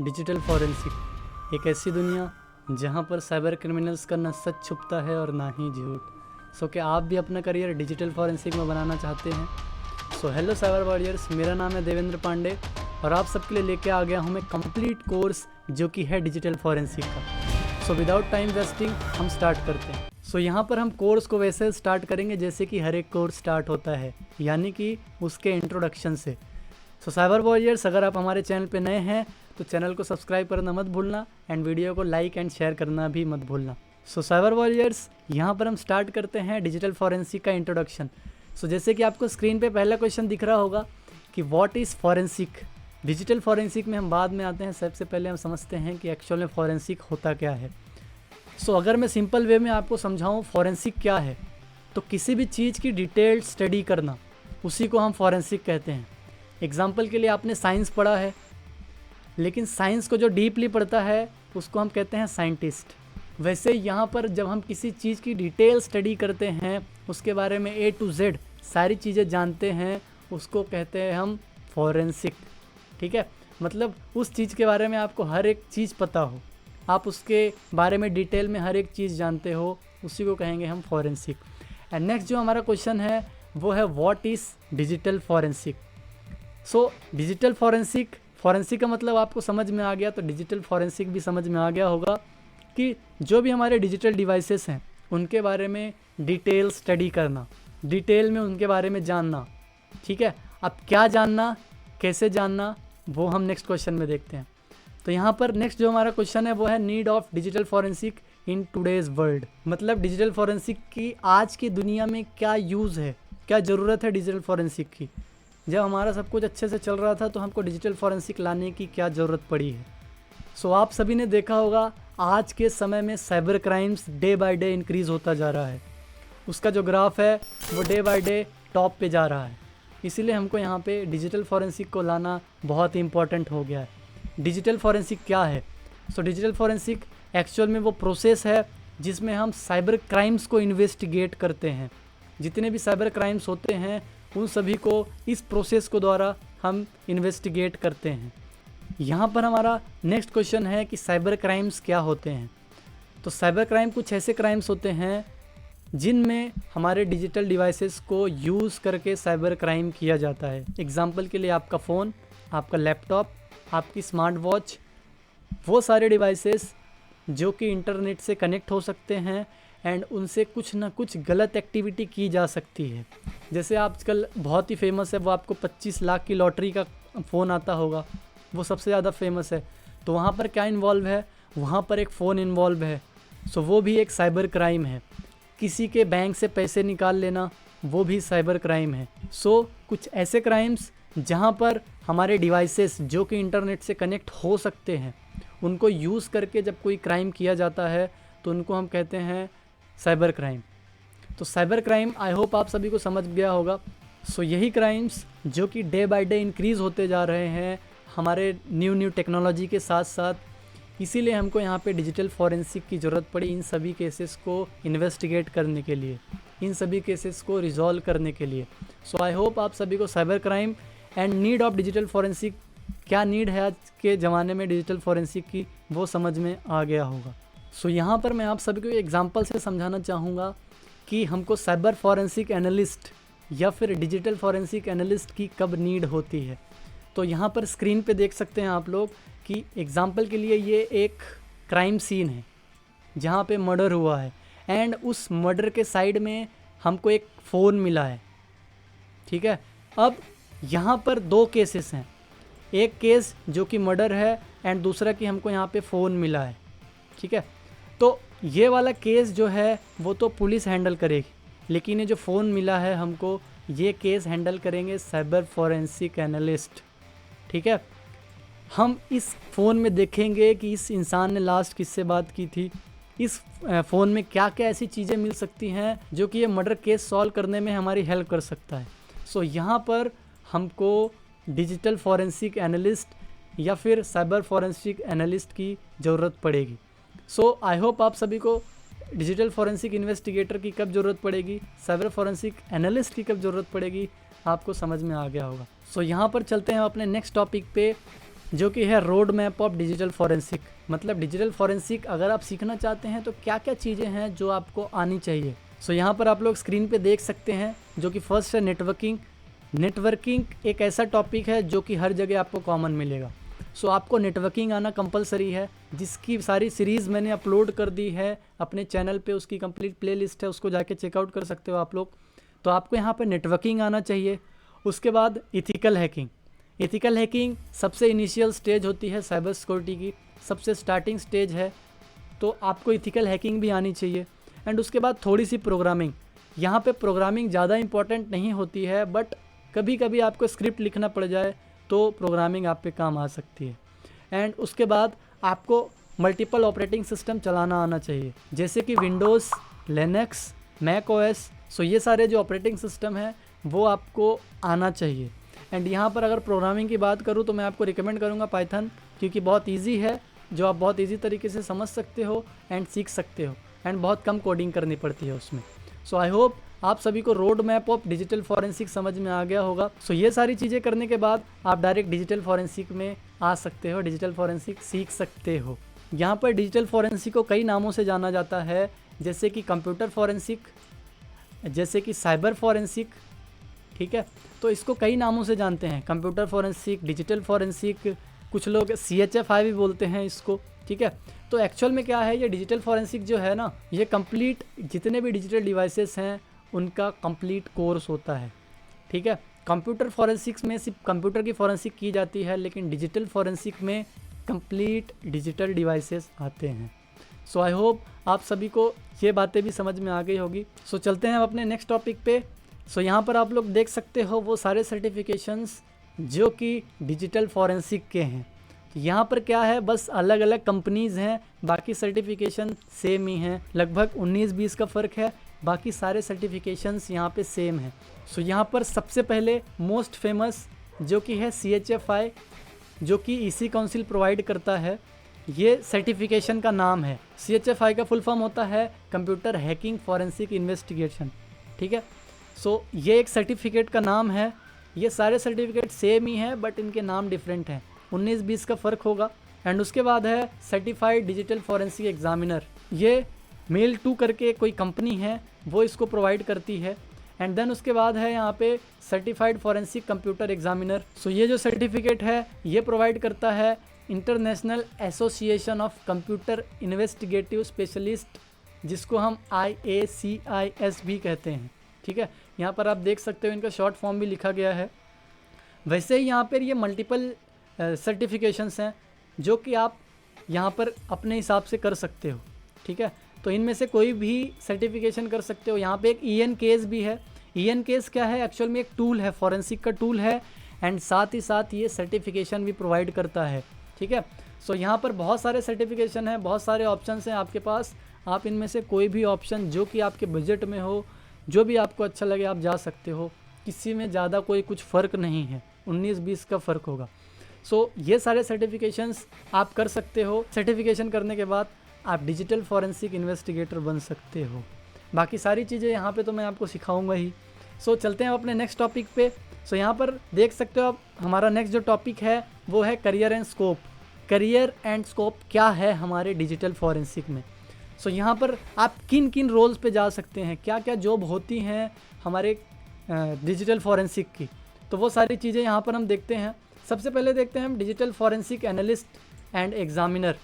Digital forensic एक ऐसी दुनिया जहां पर साइबर क्रिमिनल्स का न सच छुपता है और ना ही झूठ। सो क्या आप भी अपना करियर डिजिटल फॉरेंसिक में बनाना चाहते हैं? सो हेलो साइबर वॉरियर्स, मेरा नाम है देवेंद्र पांडे और आप सबके लिए लेके आ गया हूं मैं कंप्लीट कोर्स जो कि है डिजिटल फॉरेंसिक का। सो विदाउट टाइम वेस्टिंग हम स्टार्ट करते हैं। सो यहाँ पर हम कोर्स को वैसे स्टार्ट करेंगे जैसे कि हर एक कोर्स स्टार्ट होता है, यानी कि उसके इंट्रोडक्शन से। सो साइबर वॉरियर्स, अगर आप हमारे चैनल पे नए हैं तो चैनल को सब्सक्राइब करना मत भूलना एंड वीडियो को लाइक एंड शेयर करना भी मत भूलना। सो साइबर वॉरियर्स, यहाँ पर हम स्टार्ट करते हैं डिजिटल फॉरेंसिक का इंट्रोडक्शन। सो जैसे कि आपको स्क्रीन पे पहला क्वेश्चन दिख रहा होगा कि what is forensic. Digital forensic में हम बाद में आते हैं, सबसे पहले हम समझते हैं कि एक्चुअल में फॉरेंसिक होता क्या है। सो अगर मैं सिंपल वे में आपको समझाऊँ फॉरेंसिक क्या है, तो किसी भी चीज़ की डिटेल्ड स्टडी करना, उसी को हम फॉरेंसिक कहते हैं। एग्जाम्पल के लिए आपने साइंस पढ़ा है, लेकिन साइंस को जो डीपली पढ़ता है उसको हम कहते हैं साइंटिस्ट। वैसे यहाँ पर जब हम किसी चीज़ की डिटेल स्टडी करते हैं, उसके बारे में A to Z सारी चीज़ें जानते हैं, उसको कहते हैं हम फॉरेंसिक। ठीक है, मतलब उस चीज़ के बारे में आपको हर एक चीज़ पता हो, आप उसके बारे में डिटेल में हर एक चीज़ जानते हो, उसी को कहेंगे हम फॉरेंसिक। एंड नेक्स्ट जो हमारा क्वेश्चन है वो है what is digital forensic. So digital forensic का मतलब आपको समझ में आ गया, तो डिजिटल फॉरेंसिक भी समझ में आ गया होगा कि जो भी हमारे डिजिटल डिवाइसेस हैं उनके बारे में डिटेल स्टडी करना, डिटेल में उनके बारे में जानना। ठीक है, अब क्या जानना, कैसे जानना, वो हम नेक्स्ट क्वेश्चन में देखते हैं। तो यहाँ पर नेक्स्ट जो हमारा क्वेश्चन है वो है need of digital forensic in today's world. मतलब डिजिटल फॉरेंसिक की आज की दुनिया में क्या यूज़ है, क्या ज़रूरत है डिजिटल फॉरेंसिक की। जब हमारा सब कुछ अच्छे से चल रहा था तो हमको डिजिटल फॉरेंसिक लाने की क्या ज़रूरत पड़ी है। सो आप सभी ने देखा होगा आज के समय में cyber crimes day by day increase होता जा रहा है, उसका जो ग्राफ है वो डे बाय डे टॉप पे जा रहा है। इसीलिए हमको यहाँ पे डिजिटल फॉरेंसिक को लाना बहुत ही इम्पॉर्टेंट हो गया है। डिजिटल फॉरेंसिक क्या है? सो डिजिटल फॉरेंसिक एक्चुअल में वो प्रोसेस है जिसमें हम साइबर क्राइम्स को इन्वेस्टिगेट करते हैं। जितने भी साइबर क्राइम्स होते हैं उन सभी को इस प्रोसेस को द्वारा हम इन्वेस्टिगेट करते हैं। यहाँ पर हमारा नेक्स्ट क्वेश्चन है कि साइबर क्राइम्स क्या होते हैं। तो साइबर क्राइम कुछ ऐसे क्राइम्स होते हैं जिनमें हमारे डिजिटल डिवाइसेस को यूज़ करके साइबर क्राइम किया जाता है। एग्जाम्पल के लिए आपका फ़ोन, आपका लैपटॉप, आपकी स्मार्ट वॉच, वो सारे डिवाइसेस जो कि इंटरनेट से कनेक्ट हो सकते हैं एंड उनसे कुछ ना कुछ गलत एक्टिविटी की जा सकती है। जैसे आजकल बहुत ही फेमस है, वो आपको 25 लाख की लॉटरी का फ़ोन आता होगा, वो सबसे ज़्यादा फेमस है। तो वहाँ पर क्या इन्वॉल्व है? वहाँ पर एक फ़ोन इन्वॉल्व है। सो वो भी एक साइबर क्राइम है। किसी के बैंक से पैसे निकाल लेना, वो भी साइबर क्राइम है। सो कुछ ऐसे क्राइम्स जहाँ पर हमारे डिवाइसेस जो कि इंटरनेट से कनेक्ट हो सकते हैं, उनको यूज़ करके जब कोई क्राइम किया जाता है तो उनको हम कहते हैं साइबर क्राइम। तो साइबर क्राइम आई होप आप सभी को समझ गया होगा। सो यही क्राइम्स जो कि डे बाय डे इंक्रीज़ होते जा रहे हैं हमारे न्यू टेक्नोलॉजी के साथ साथ, इसीलिए हमको यहाँ पे डिजिटल फॉरेंसिक की ज़रूरत पड़ी इन सभी केसेस को इन्वेस्टिगेट करने के लिए, इन सभी केसेस को रिजॉल्व करने के लिए। सो आई होप आप सभी को cyber crime and need of digital forensic, क्या नीड है आज के ज़माने में डिजिटल फॉरेंसिक की, वो समझ में आ गया होगा। सो यहाँ पर मैं आप सभी को एग्जांपल से समझाना चाहूँगा कि हमको साइबर फॉरेंसिक एनालिस्ट या फिर डिजिटल फॉरेंसिक एनालिस्ट की कब नीड होती है। तो यहाँ पर स्क्रीन पे देख सकते हैं आप लोग कि एग्जांपल के लिए ये एक क्राइम सीन है जहाँ पे मर्डर हुआ है एंड उस मर्डर के साइड में हमको एक फ़ोन मिला है। ठीक है, अब यहाँ पर दो केसेस हैं, एक केस जो कि मर्डर है एंड दूसरा कि हमको यहाँ पे फ़ोन मिला है। ठीक है, तो ये वाला केस जो है वो तो पुलिस हैंडल करेगी, लेकिन ये जो फ़ोन मिला है हमको, ये केस हैंडल करेंगे साइबर फॉरेंसिक एनालिस्ट। ठीक है, हम इस फ़ोन में देखेंगे कि इस इंसान ने लास्ट किससे बात की थी, इस फ़ोन में क्या क्या ऐसी चीज़ें मिल सकती हैं जो कि ये मर्डर केस सॉल्व करने में हमारी हेल्प कर सकता है। सो यहाँ पर हमको डिजिटल फॉरेंसिक एनालिस्ट या फिर साइबर फॉरेंसिक एनालिस्ट की ज़रूरत पड़ेगी। सो आई होप आप सभी को डिजिटल फॉरेंसिक इन्वेस्टिगेटर की कब ज़रूरत पड़ेगी, साइबर फॉरेंसिक एनालिस्ट की कब ज़रूरत पड़ेगी, आपको समझ में आ गया होगा। सो यहाँ पर चलते हैं अपने नेक्स्ट टॉपिक पे जो कि है road map of digital forensic. मतलब डिजिटल फॉरेंसिक अगर आप सीखना चाहते हैं तो क्या क्या चीज़ें हैं जो आपको आनी चाहिए। सो यहाँ पर आप लोग स्क्रीन पे देख सकते हैं, जो कि फर्स्ट है नेटवर्किंग। नेटवर्किंग एक ऐसा टॉपिक है जो कि हर जगह आपको कॉमन मिलेगा। सो आपको नेटवर्किंग आना कंपलसरी है, जिसकी सारी सीरीज़ मैंने अपलोड कर दी है अपने चैनल पे, उसकी कंप्लीट प्लेलिस्ट है, उसको जाके चेकआउट कर सकते हो आप लोग। तो आपको यहाँ पे नेटवर्किंग आना चाहिए। उसके बाद इथिकल हैकिंग। इथिकल हैकिंग सबसे इनिशियल स्टेज होती है साइबर सिक्योरिटी की, सबसे स्टार्टिंग स्टेज है, तो आपको इथिकल हैकिंग भी आनी चाहिए। एंड उसके बाद थोड़ी सी प्रोग्रामिंग। यहाँ पे प्रोग्रामिंग ज़्यादा इंपॉर्टेंट नहीं होती है, बट कभी कभी आपको स्क्रिप्ट लिखना पड़ जाए तो प्रोग्रामिंग आप पे काम आ सकती है। एंड उसके बाद आपको मल्टीपल ऑपरेटिंग सिस्टम चलाना आना चाहिए, जैसे कि विंडोज़, लिनक्स, मैक ओएस। सो ये सारे जो ऑपरेटिंग सिस्टम है वो आपको आना चाहिए। एंड यहाँ पर अगर प्रोग्रामिंग की बात करूँ तो मैं आपको रिकमेंड करूँगा पाइथन, क्योंकि बहुत ईजी है, जो आप बहुत ईजी तरीके से समझ सकते हो एंड सीख सकते हो, एंड बहुत कम कोडिंग करनी पड़ती है उसमें। सो आई होप आप सभी को road map of digital forensic समझ में आ गया होगा। सो ये सारी चीज़ें करने के बाद आप डायरेक्ट डिजिटल फॉरेंसिक में आ सकते हो, डिजिटल फॉरेंसिक सीख सकते हो। यहाँ पर डिजिटल फॉरेंसिक को कई नामों से जाना जाता है, जैसे कि कंप्यूटर फॉरेंसिक, जैसे कि साइबर फॉरेंसिक, ठीक है। तो इसको कई नामों से जानते हैं, कंप्यूटर फॉरेंसिक, डिजिटल फॉरेंसिक, कुछ लोग CHFI भी बोलते हैं इसको, ठीक है। तो एक्चुअल में क्या है, ये डिजिटल फॉरेंसिक जो है ना, ये कंप्लीट जितने भी डिजिटल डिवाइसेस हैं उनका कंप्लीट कोर्स होता है, ठीक है। कंप्यूटर फॉरेंसिक्स में सिर्फ कंप्यूटर की फॉरेंसिक की जाती है, लेकिन डिजिटल फॉरेंसिक में कंप्लीट डिजिटल डिवाइसेस आते हैं। सो आई होप आप सभी को ये बातें भी समझ में आ गई होगी। सो चलते हैं हम अपने नेक्स्ट टॉपिक पे। सो यहाँ पर आप लोग देख सकते हो वो सारे सर्टिफिकेशंस जो कि डिजिटल फॉरेंसिक के हैं। यहाँ पर क्या है, बस अलग अलग कंपनीज़ हैं, बाकी सर्टिफिकेशन सेम ही हैं, लगभग 19-20 का फ़र्क है, बाकी सारे सर्टिफिकेशंस यहाँ पे सेम हैं। सो यहाँ पर सबसे पहले मोस्ट फेमस जो कि है CHFI, जो कि EC काउंसिल प्रोवाइड करता है, ये सर्टिफिकेशन का नाम है। CHFI का फुल फॉर्म होता है कंप्यूटर हैकिंग फॉरेंसिक इन्वेस्टिगेशन, ठीक है। सो ये एक सर्टिफिकेट का नाम है। ये सारे सर्टिफिकेट सेम ही हैं, बट इनके नाम डिफरेंट हैं, 19-20 का फ़र्क होगा। एंड उसके बाद है सर्टिफाइड डिजिटल फॉरेंसिक एग्जामिनर, ये मेल 2 करके कोई कंपनी है वो इसको प्रोवाइड करती है। एंड देन उसके बाद है यहाँ पे सर्टिफाइड फॉरेंसिक कंप्यूटर एग्जामिनर। सो ये जो सर्टिफिकेट है ये प्रोवाइड करता है international association of computer investigative specialist, जिसको हम IACIS भी कहते हैं, ठीक है। यहाँ पर आप देख सकते हो इनका शॉर्ट फॉर्म भी लिखा गया है। वैसे ही यहाँ पर ये मल्टीपल सर्टिफिकेशंस हैं जो कि आप यहाँ पर अपने हिसाब से कर सकते हो, ठीक है। तो इनमें से कोई भी सर्टिफिकेशन कर सकते हो। यहाँ पे एक EN केस भी है। EN केस क्या है, एक्चुअल में एक टूल है, फॉरेंसिक का टूल है, एंड साथ ही साथ ये सर्टिफिकेशन भी प्रोवाइड करता है, ठीक है। सो यहाँ पर बहुत सारे सर्टिफिकेशन हैं, बहुत सारे ऑप्शंस हैं आपके पास। आप इनमें से कोई भी ऑप्शन जो कि आपके बजट में हो, जो भी आपको अच्छा लगे आप जा सकते हो। किसी में ज़्यादा कोई कुछ फ़र्क नहीं है, 19-20 का फ़र्क होगा। सो ये सारे सर्टिफिकेशंस आप कर सकते हो। सर्टिफिकेशन करने के बाद आप डिजिटल फॉरेंसिक इन्वेस्टिगेटर बन सकते हो। बाकी सारी चीज़ें यहाँ पे तो मैं आपको सिखाऊंगा ही। सो चलते हैं अपने नेक्स्ट टॉपिक पे। सो यहाँ पर देख सकते हो आप, हमारा नेक्स्ट जो टॉपिक है वो है career and scope. Career and scope क्या है हमारे डिजिटल फॉरेंसिक में। सो यहाँ पर आप किन किन रोल्स पे जा सकते हैं, क्या क्या जॉब होती हैं हमारे डिजिटल फॉरेंसिक की, तो वो सारी चीज़ें यहाँ पर हम देखते हैं। सबसे पहले देखते हैं हम digital forensic analyst and examiner,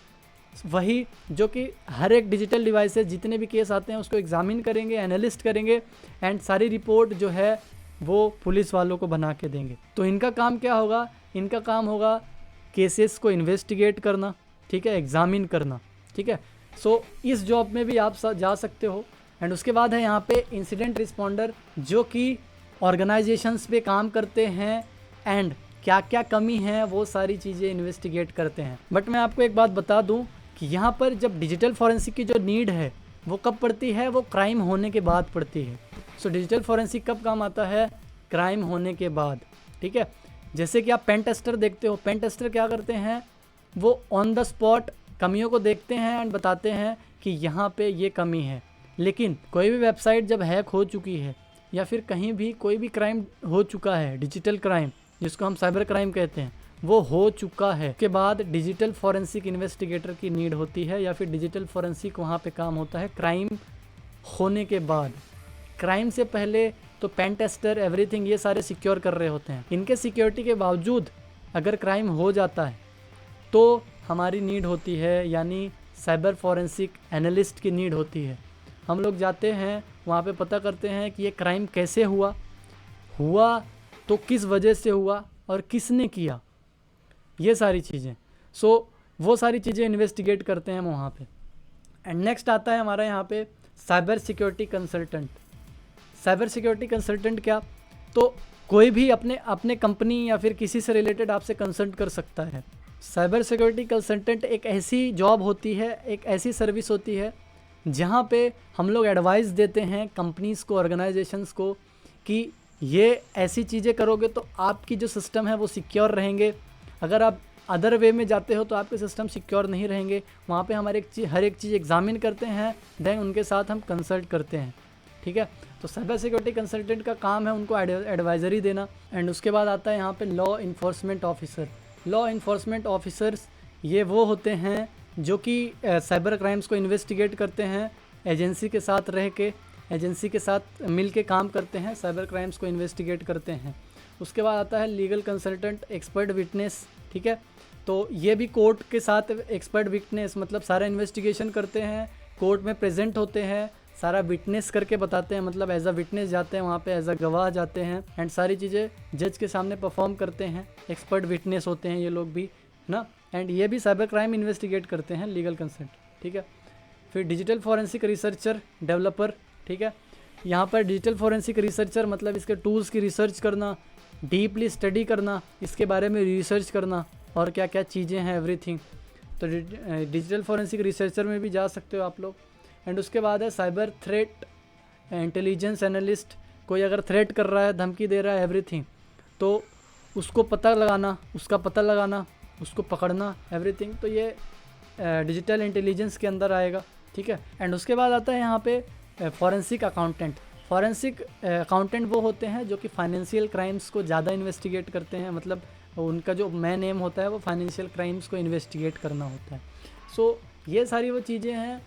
वही जो कि हर एक डिजिटल डिवाइसेस जितने भी केस आते हैं उसको एग्जामिन करेंगे, एनालिस्ट करेंगे, एंड सारी रिपोर्ट जो है वो पुलिस वालों को बना के देंगे। तो इनका काम क्या होगा, इनका काम होगा केसेस को इन्वेस्टिगेट करना, ठीक है, एग्जामिन करना, ठीक है। सो इस जॉब में भी आप जा सकते हो। एंड उसके बाद है यहाँ पे इंसिडेंट रिस्पॉन्डर, जो कि ऑर्गेनाइजेशंस पे काम करते हैं एंड क्या क्या कमी है वो सारी चीज़ें इन्वेस्टिगेट करते हैं। बट मैं आपको एक बात बता दूं कि यहाँ पर जब डिजिटल फॉरेंसिक की जो नीड है वो कब पड़ती है, वो क्राइम होने के बाद पड़ती है। सो डिजिटल फॉरेंसिक कब काम आता है, क्राइम होने के बाद, ठीक है। जैसे कि आप पेन टेस्टर देखते हो, पेन टेस्टर क्या करते हैं, वो ऑन द स्पॉट कमियों को देखते हैं एंड बताते हैं कि यहाँ पे ये कमी है। लेकिन कोई भी वेबसाइट जब हैक हो चुकी है या फिर कहीं भी कोई भी क्राइम हो चुका है, डिजिटल क्राइम जिसको हम साइबर क्राइम कहते हैं, वो हो चुका है के बाद डिजिटल फॉरेंसिक इन्वेस्टिगेटर की नीड होती है, या फिर डिजिटल फॉरेंसिक वहाँ पे काम होता है क्राइम होने के बाद। क्राइम से पहले तो पेन टेस्टर एवरीथिंग ये सारे सिक्योर कर रहे होते हैं। इनके सिक्योरिटी के बावजूद अगर क्राइम हो जाता है तो हमारी नीड होती है, यानी साइबर फॉरेंसिक एनालिस्ट की नीड होती है। हम लोग जाते हैं वहाँ पे, पता करते हैं कि ये क्राइम कैसे हुआ तो किस वजह से हुआ और किसने किया, ये सारी चीज़ें। सो वो सारी चीज़ें इन्वेस्टिगेट करते हैं हम वहाँ पे। एंड नेक्स्ट आता है हमारा यहाँ पे cyber security consultant. Cyber security consultant क्या, तो कोई भी अपने कंपनी या फिर किसी से रिलेटेड आपसे कंसल्ट कर सकता है। साइबर सिक्योरिटी कंसल्टेंट एक ऐसी जॉब होती है, एक ऐसी सर्विस होती है जहाँ पे हम लोग एडवाइस देते हैं कंपनीज़ को, ऑर्गेनाइजेशंस को कि ये ऐसी चीज़ें करोगे तो आपकी जो सिस्टम है वो सिक्योर रहेंगे। अगर आप अदर वे में जाते हो तो आपके सिस्टम सिक्योर नहीं रहेंगे। वहाँ पे हम हर एक चीज़ एग्जामिन करते हैं, देन उनके साथ हम कंसल्ट करते हैं, ठीक है। तो साइबर सिक्योरिटी कंसल्टेंट का काम है उनको एडवाइजरी देना। एंड उसके बाद आता है यहाँ पे law enforcement officer. Law enforcement officers ये वो होते हैं जो कि साइबर क्राइम्स को इन्वेस्टिगेट करते हैं, एजेंसी के साथ रह के, एजेंसी के साथ मिल के काम करते हैं, साइबर क्राइम्स को इन्वेस्टिगेट करते हैं। उसके बाद आता है लीगल कंसल्टेंट, एक्सपर्ट विटनेस, ठीक है। तो ये भी कोर्ट के साथ एक्सपर्ट विटनेस, मतलब सारा इन्वेस्टिगेशन करते हैं, कोर्ट में प्रेजेंट होते हैं, सारा विटनेस करके बताते हैं, मतलब एज अ विटनेस जाते हैं वहाँ पे, एज अ गवाह जाते हैं एंड सारी चीज़ें जज के सामने परफॉर्म करते हैं। एक्सपर्ट विटनेस होते हैं ये लोग भी ना। एंड ये भी साइबर क्राइम इन्वेस्टिगेट करते हैं, लीगल कंसल्ट, ठीक है। फिर डिजिटल फॉरेंसिक रिसर्चर, डेवलपर, ठीक है। यहाँ पर डिजिटल फॉरेंसिक रिसर्चर मतलब इसके टूल्स की रिसर्च करना, डीपली स्टडी करना, इसके बारे में रिसर्च करना और क्या क्या चीज़ें हैं, एवरीथिंग। तो डिजिटल फॉरेंसिक रिसर्चर में भी जा सकते हो आप लोग। एंड उसके बाद है साइबर थ्रेट इंटेलिजेंस एनालिस्ट। कोई अगर थ्रेट कर रहा है, धमकी दे रहा है, एवरीथिंग, तो उसको पता लगाना, उसका पता लगाना, उसको पकड़ना, एवरीथिंग। तो ये डिजिटल इंटेलिजेंस के अंदर आएगा, ठीक है। एंड उसके बाद आता है यहाँ पे फॉरेंसिक अकाउंटेंट। फॉरेंसिक अकाउंटेंट वो होते हैं जो कि फाइनेंशियल क्राइम्स को ज़्यादा इन्वेस्टिगेट करते हैं, मतलब उनका जो मेन एम होता है वो फाइनेंशियल क्राइम्स को इन्वेस्टिगेट करना होता है। सो ये सारी वो चीज़ें हैं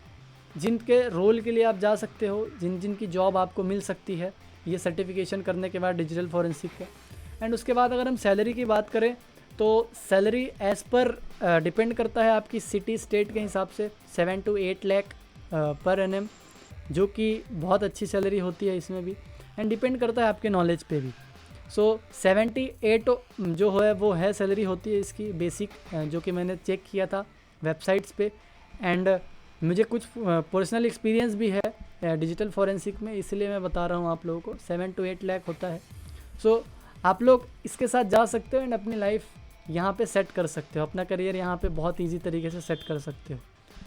जिनके रोल के लिए आप जा सकते हो, जिनकी जॉब आपको मिल सकती है ये सर्टिफिकेशन करने के बाद डिजिटल फॉरेंसिक का। एंड उसके बाद अगर हम सैलरी की बात करें तो सैलरी एज़ पर डिपेंड करता है आपकी सिटी स्टेट के हिसाब से, 7 to 8 लाख पर एनएम, जो कि बहुत अच्छी सैलरी होती है इसमें भी। एंड डिपेंड करता है आपके नॉलेज पे भी। सो 78 जो है वो है सैलरी होती है इसकी बेसिक, जो कि मैंने चेक किया था वेबसाइट्स पे। एंड मुझे कुछ पर्सनल एक्सपीरियंस भी है डिजिटल फॉरेंसिक में, इसलिए मैं बता रहा हूँ आप लोगों को 7 to 8 लाख होता है। सो आप लोग इसके साथ जा सकते हो एंड अपनी लाइफ यहाँ पे सेट कर सकते हो, अपना करियर यहाँ पे बहुत इजी तरीके से सेट कर सकते हो।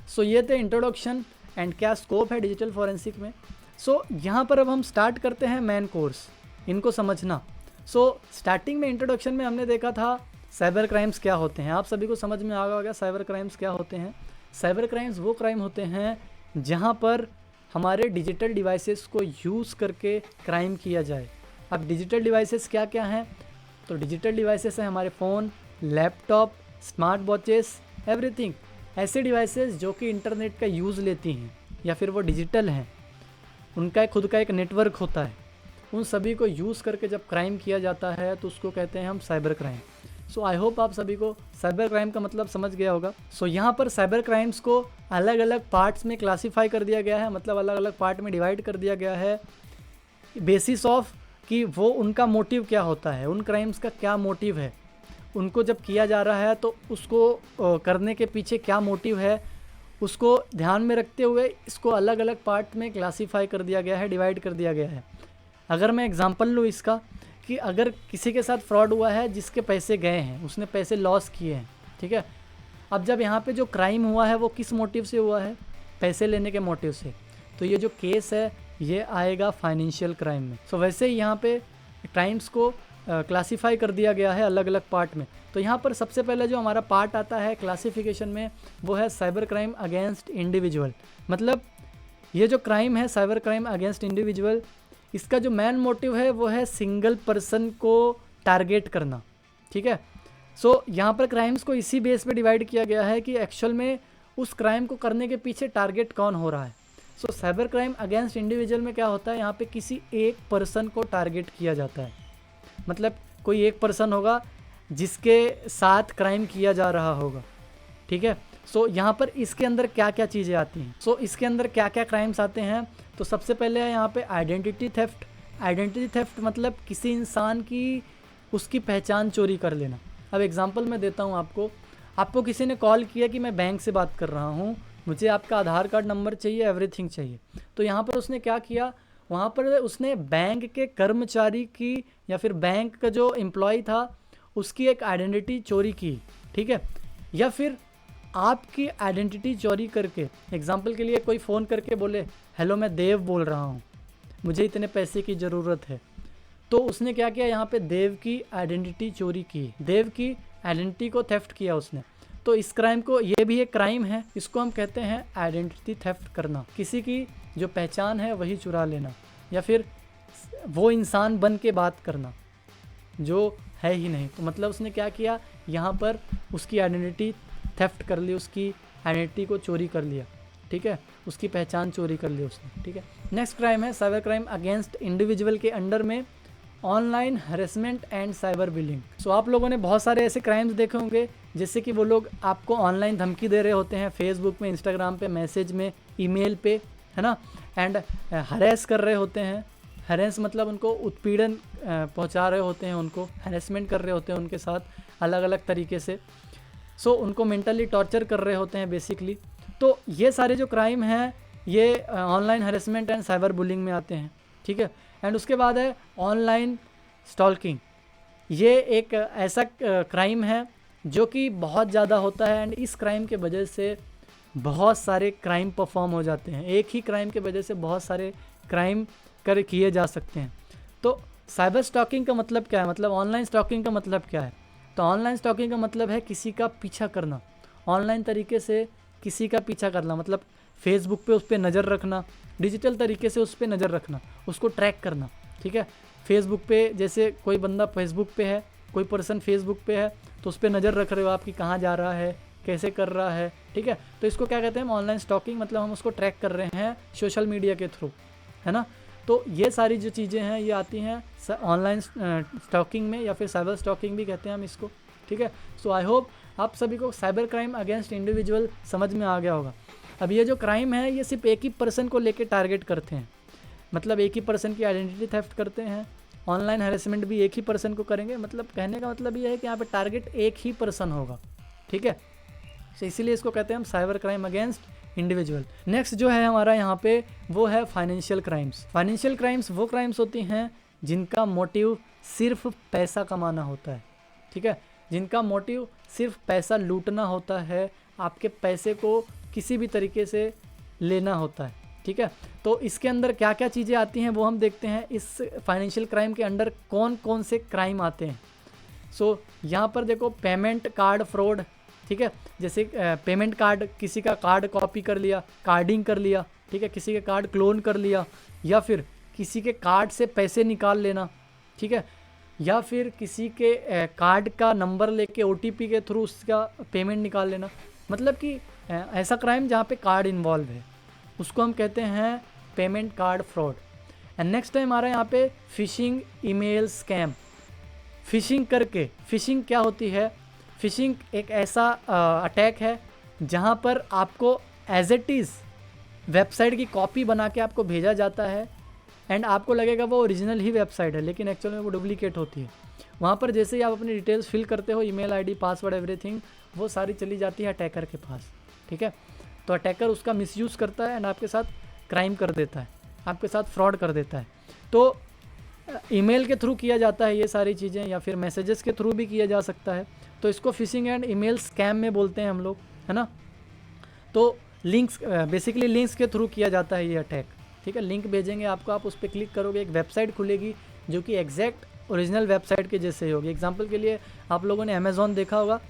सो ये थे इंट्रोडक्शन एंड क्या स्कोप है डिजिटल फॉरेंसिक में। सो यहाँ पर अब हम स्टार्ट करते हैं मेन कोर्स, इनको समझना। सो स्टार्टिंग में इंट्रोडक्शन में हमने देखा था साइबर क्राइम्स क्या होते हैं, आप सभी को समझ में आ गया होगा साइबर क्राइम्स क्या होते हैं। साइबर क्राइम्स वो क्राइम होते हैं जहाँ पर हमारे डिजिटल डिवाइसेस को यूज़ करके क्राइम किया जाए। अब डिजिटल डिवाइसेस क्या क्या हैं, तो डिजिटल डिवाइसेस हैं हमारे phone, laptop, smart watches, everything. ऐसे डिवाइसेस जो कि इंटरनेट का यूज़ लेती हैं या फिर वो डिजिटल हैं, उनका खुद का एक नेटवर्क होता है, उन सभी को यूज़ करके जब क्राइम किया जाता है तो उसको कहते हैं हम cyber crime. So I hope आप सभी को साइबर क्राइम का मतलब समझ गया होगा। सो यहाँ पर साइबर क्राइम्स को अलग अलग पार्ट्स में क्लासीफाई कर दिया गया है, मतलब अलग अलग पार्ट में डिवाइड कर दिया गया है बेसिस ऑफ कि वो उनका मोटिव क्या होता है, उन क्राइम्स का क्या मोटिव है, उनको जब किया जा रहा है तो उसको करने के पीछे क्या मोटिव है, उसको ध्यान में रखते हुए इसको अलग अलग पार्ट में क्लासीफाई कर दिया गया है, डिवाइड कर दिया गया है। अगर मैं एग्जांपल लूँ इसका कि अगर किसी के साथ फ्रॉड हुआ है, जिसके पैसे गए हैं, उसने पैसे लॉस किए हैं, ठीक है। अब जब यहाँ पे जो क्राइम हुआ है वो किस मोटिव से हुआ है, पैसे लेने के मोटिव से, तो ये जो केस है ये आएगा फाइनेंशियल क्राइम में। सो वैसे ही यहाँ पे क्राइम्स को क्लासीफाई कर दिया गया है अलग अलग पार्ट में। तो यहाँ पर सबसे पहले जो हमारा पार्ट आता है क्लासिफिकेशन में वो है साइबर क्राइम अगेंस्ट इंडिविजुअल। मतलब ये जो क्राइम है साइबर क्राइम अगेंस्ट इंडिविजुअल, इसका जो मेन मोटिव है वो है सिंगल पर्सन को टारगेट करना, ठीक है। सो यहाँ पर क्राइम्स को इसी बेस पे डिवाइड किया गया है कि एक्चुअल में उस क्राइम को करने के पीछे टारगेट कौन हो रहा है। सो साइबर क्राइम अगेंस्ट इंडिविजुअल में क्या होता है, यहाँ पे किसी एक पर्सन को टारगेट किया जाता है। मतलब कोई एक पर्सन होगा जिसके साथ क्राइम किया जा रहा होगा, ठीक है। सो यहाँ पर इसके अंदर क्या क्या चीज़ें आती हैं, सो इसके अंदर क्या क्या क्राइम्स आते हैं। तो सबसे पहले है यहाँ पे आइडेंटिटी थेफ्ट। आइडेंटिटी थेफ्ट मतलब किसी इंसान की उसकी पहचान चोरी कर लेना। अब एग्जांपल मैं देता हूँ आपको किसी ने कॉल किया कि मैं बैंक से बात कर रहा हूँ, मुझे आपका आधार कार्ड नंबर चाहिए, एवरीथिंग चाहिए। तो यहाँ पर उसने क्या किया, वहाँ पर उसने बैंक के कर्मचारी की या फिर बैंक का जो एम्प्लॉय था उसकी एक आइडेंटिटी चोरी की, ठीक है। या फिर आपकी आइडेंटिटी चोरी करके, एग्जांपल के लिए कोई फ़ोन करके बोले हेलो मैं देव बोल रहा हूँ, मुझे इतने पैसे की ज़रूरत है। तो उसने क्या किया, यहाँ पे देव की आइडेंटिटी चोरी की, देव की आइडेंटिटी को थेफ्ट किया उसने। तो इस क्राइम को, ये भी एक क्राइम है, इसको हम कहते हैं आइडेंटिटी थेफ्ट करना। किसी की जो पहचान है वही चुरा लेना, या फिर वो इंसान बन के बात करना जो है ही नहीं। तो मतलब उसने क्या किया, यहाँ पर उसकी आइडेंटिटी थेफ्ट कर ली, उसकी आइडेंटिटी को चोरी कर लिया, ठीक है, उसकी पहचान चोरी कर ली उसने, ठीक है। नेक्स्ट क्राइम है साइबर क्राइम अगेंस्ट इंडिविजुअल के अंडर में online harassment and cyber bullying. So आप लोगों ने बहुत सारे ऐसे क्राइम्स देखे होंगे जैसे कि वो लोग आपको ऑनलाइन धमकी दे रहे होते हैं, फेसबुक में, इंस्टाग्राम पे, मैसेज में, ईमेल पे, है ना, एंड हरेस कर रहे होते हैं। हरेस मतलब उनको उत्पीड़न पहुंचा रहे होते हैं, उनको हरेसमेंट कर रहे होते हैं उनके साथ अलग अलग तरीके से। सो उनको मेंटली टॉर्चर कर रहे होते हैं बेसिकली। तो ये सारे जो क्राइम हैं ये online harassment and cyber bullying में आते हैं, ठीक है। एंड उसके बाद है ऑनलाइन स्टॉकिंग। ये एक ऐसा क्राइम है जो कि बहुत ज़्यादा होता है, एंड इस क्राइम के वजह से बहुत सारे क्राइम परफॉर्म हो जाते हैं। एक ही क्राइम के वजह से बहुत सारे क्राइम किए जा सकते हैं। तो साइबर स्टॉकिंग का मतलब क्या है, मतलब ऑनलाइन स्टॉकिंग का मतलब क्या है। तो ऑनलाइन स्टॉकिंग का मतलब है किसी का पीछा करना, ऑनलाइन तरीके से किसी का पीछा करना, मतलब फेसबुक पे उस पर नज़र रखना, डिजिटल तरीके से उस पर नज़र रखना, उसको ट्रैक करना, ठीक है। फेसबुक पे जैसे कोई बंदा फेसबुक पे है, कोई पर्सन फेसबुक पे है, तो उस पर नज़र रख रहे हो आप कि कहाँ जा रहा है, कैसे कर रहा है, ठीक है। तो इसको क्या कहते हैं, ऑनलाइन स्टॉकिंग, मतलब हम उसको ट्रैक कर रहे हैं सोशल मीडिया के थ्रू, है ना। तो ये सारी जो चीज़ें हैं ये आती हैं ऑनलाइन स्टॉकिंग में, या फिर साइबर स्टॉकिंग भी कहते हैं हम इसको, ठीक है। सो आई होप आप सभी को साइबर क्राइम अगेंस्ट इंडिविजुअल समझ में आ गया होगा। अब ये जो क्राइम है ये सिर्फ एक ही पर्सन को लेके टारगेट करते हैं, मतलब एक ही पर्सन की आइडेंटिटी थेफ्ट करते हैं। ऑनलाइन हैरेसमेंट भी एक ही पर्सन को करेंगे, मतलब कहने का मतलब ये है कि यहाँ पे टारगेट एक ही पर्सन होगा, ठीक है। तो इसीलिए इसको कहते हैं हम cyber crime against individual. Next जो है हमारा यहाँ पे वो है फाइनेंशियल क्राइम्स। फाइनेंशियल क्राइम्स वो क्राइम्स होती हैं जिनका मोटिव सिर्फ पैसा कमाना होता है, ठीक है, जिनका मोटिव सिर्फ पैसा लूटना होता है, आपके पैसे को किसी भी तरीके से लेना होता है, ठीक है। तो इसके अंदर क्या क्या चीज़ें आती हैं वो हम देखते हैं। इस फाइनेंशियल क्राइम के अंडर कौन कौन से क्राइम आते हैं। सो यहाँ पर देखो, पेमेंट कार्ड फ्रॉड, ठीक है, जैसे पेमेंट कार्ड, किसी का कार्ड कॉपी कर लिया, कार्डिंग कर लिया, ठीक है, किसी के कार्ड क्लोन कर लिया, या फिर किसी के कार्ड से पैसे निकाल लेना, ठीक है, या फिर किसी के कार्ड का नंबर लेके OTP के थ्रू उसका पेमेंट निकाल लेना। मतलब कि ऐसा क्राइम जहाँ पे कार्ड इन्वॉल्व है उसको हम कहते हैं payment card fraud. And next time आ रहा है यहाँ पे फिशिंग ईमेल स्कैम। फिशिंग करके, फिशिंग क्या होती है, फिशिंग एक ऐसा अटैक है जहाँ पर आपको एज इट इज़ वेबसाइट की कॉपी बना के आपको भेजा जाता है, एंड आपको लगेगा वो ओरिजिनल ही वेबसाइट है, लेकिन एक्चुअल में वो डुप्लीकेट होती है। वहाँ पर जैसे ही आप अपनी डिटेल्स फिल करते हो, ईमेल आईडी, पासवर्ड, एवरीथिंग, वो सारी चली जाती है अटैकर के पास, ठीक है। तो अटैकर उसका मिसयूज़ करता है एंड आपके साथ क्राइम कर देता है, आपके साथ फ्रॉड कर देता है। तो ईमेल के थ्रू किया जाता है ये सारी चीज़ें, या फिर मैसेजेस के थ्रू भी किया जा सकता है। तो इसको फिशिंग एंड ईमेल स्कैम में बोलते हैं हम लोग, है ना। तो लिंक्स, बेसिकली लिंक्स के थ्रू किया जाता है ये अटैक, ठीक है। लिंक भेजेंगे आपको, आप उस पर क्लिक करोगे, एक वेबसाइट खुलेगी जो कि एग्जैक्ट ओरिजिनल वेबसाइट के जैसे ही होगी। एग्जांपल के लिए आप लोगों ने अमेज़ॉन देखा होगा,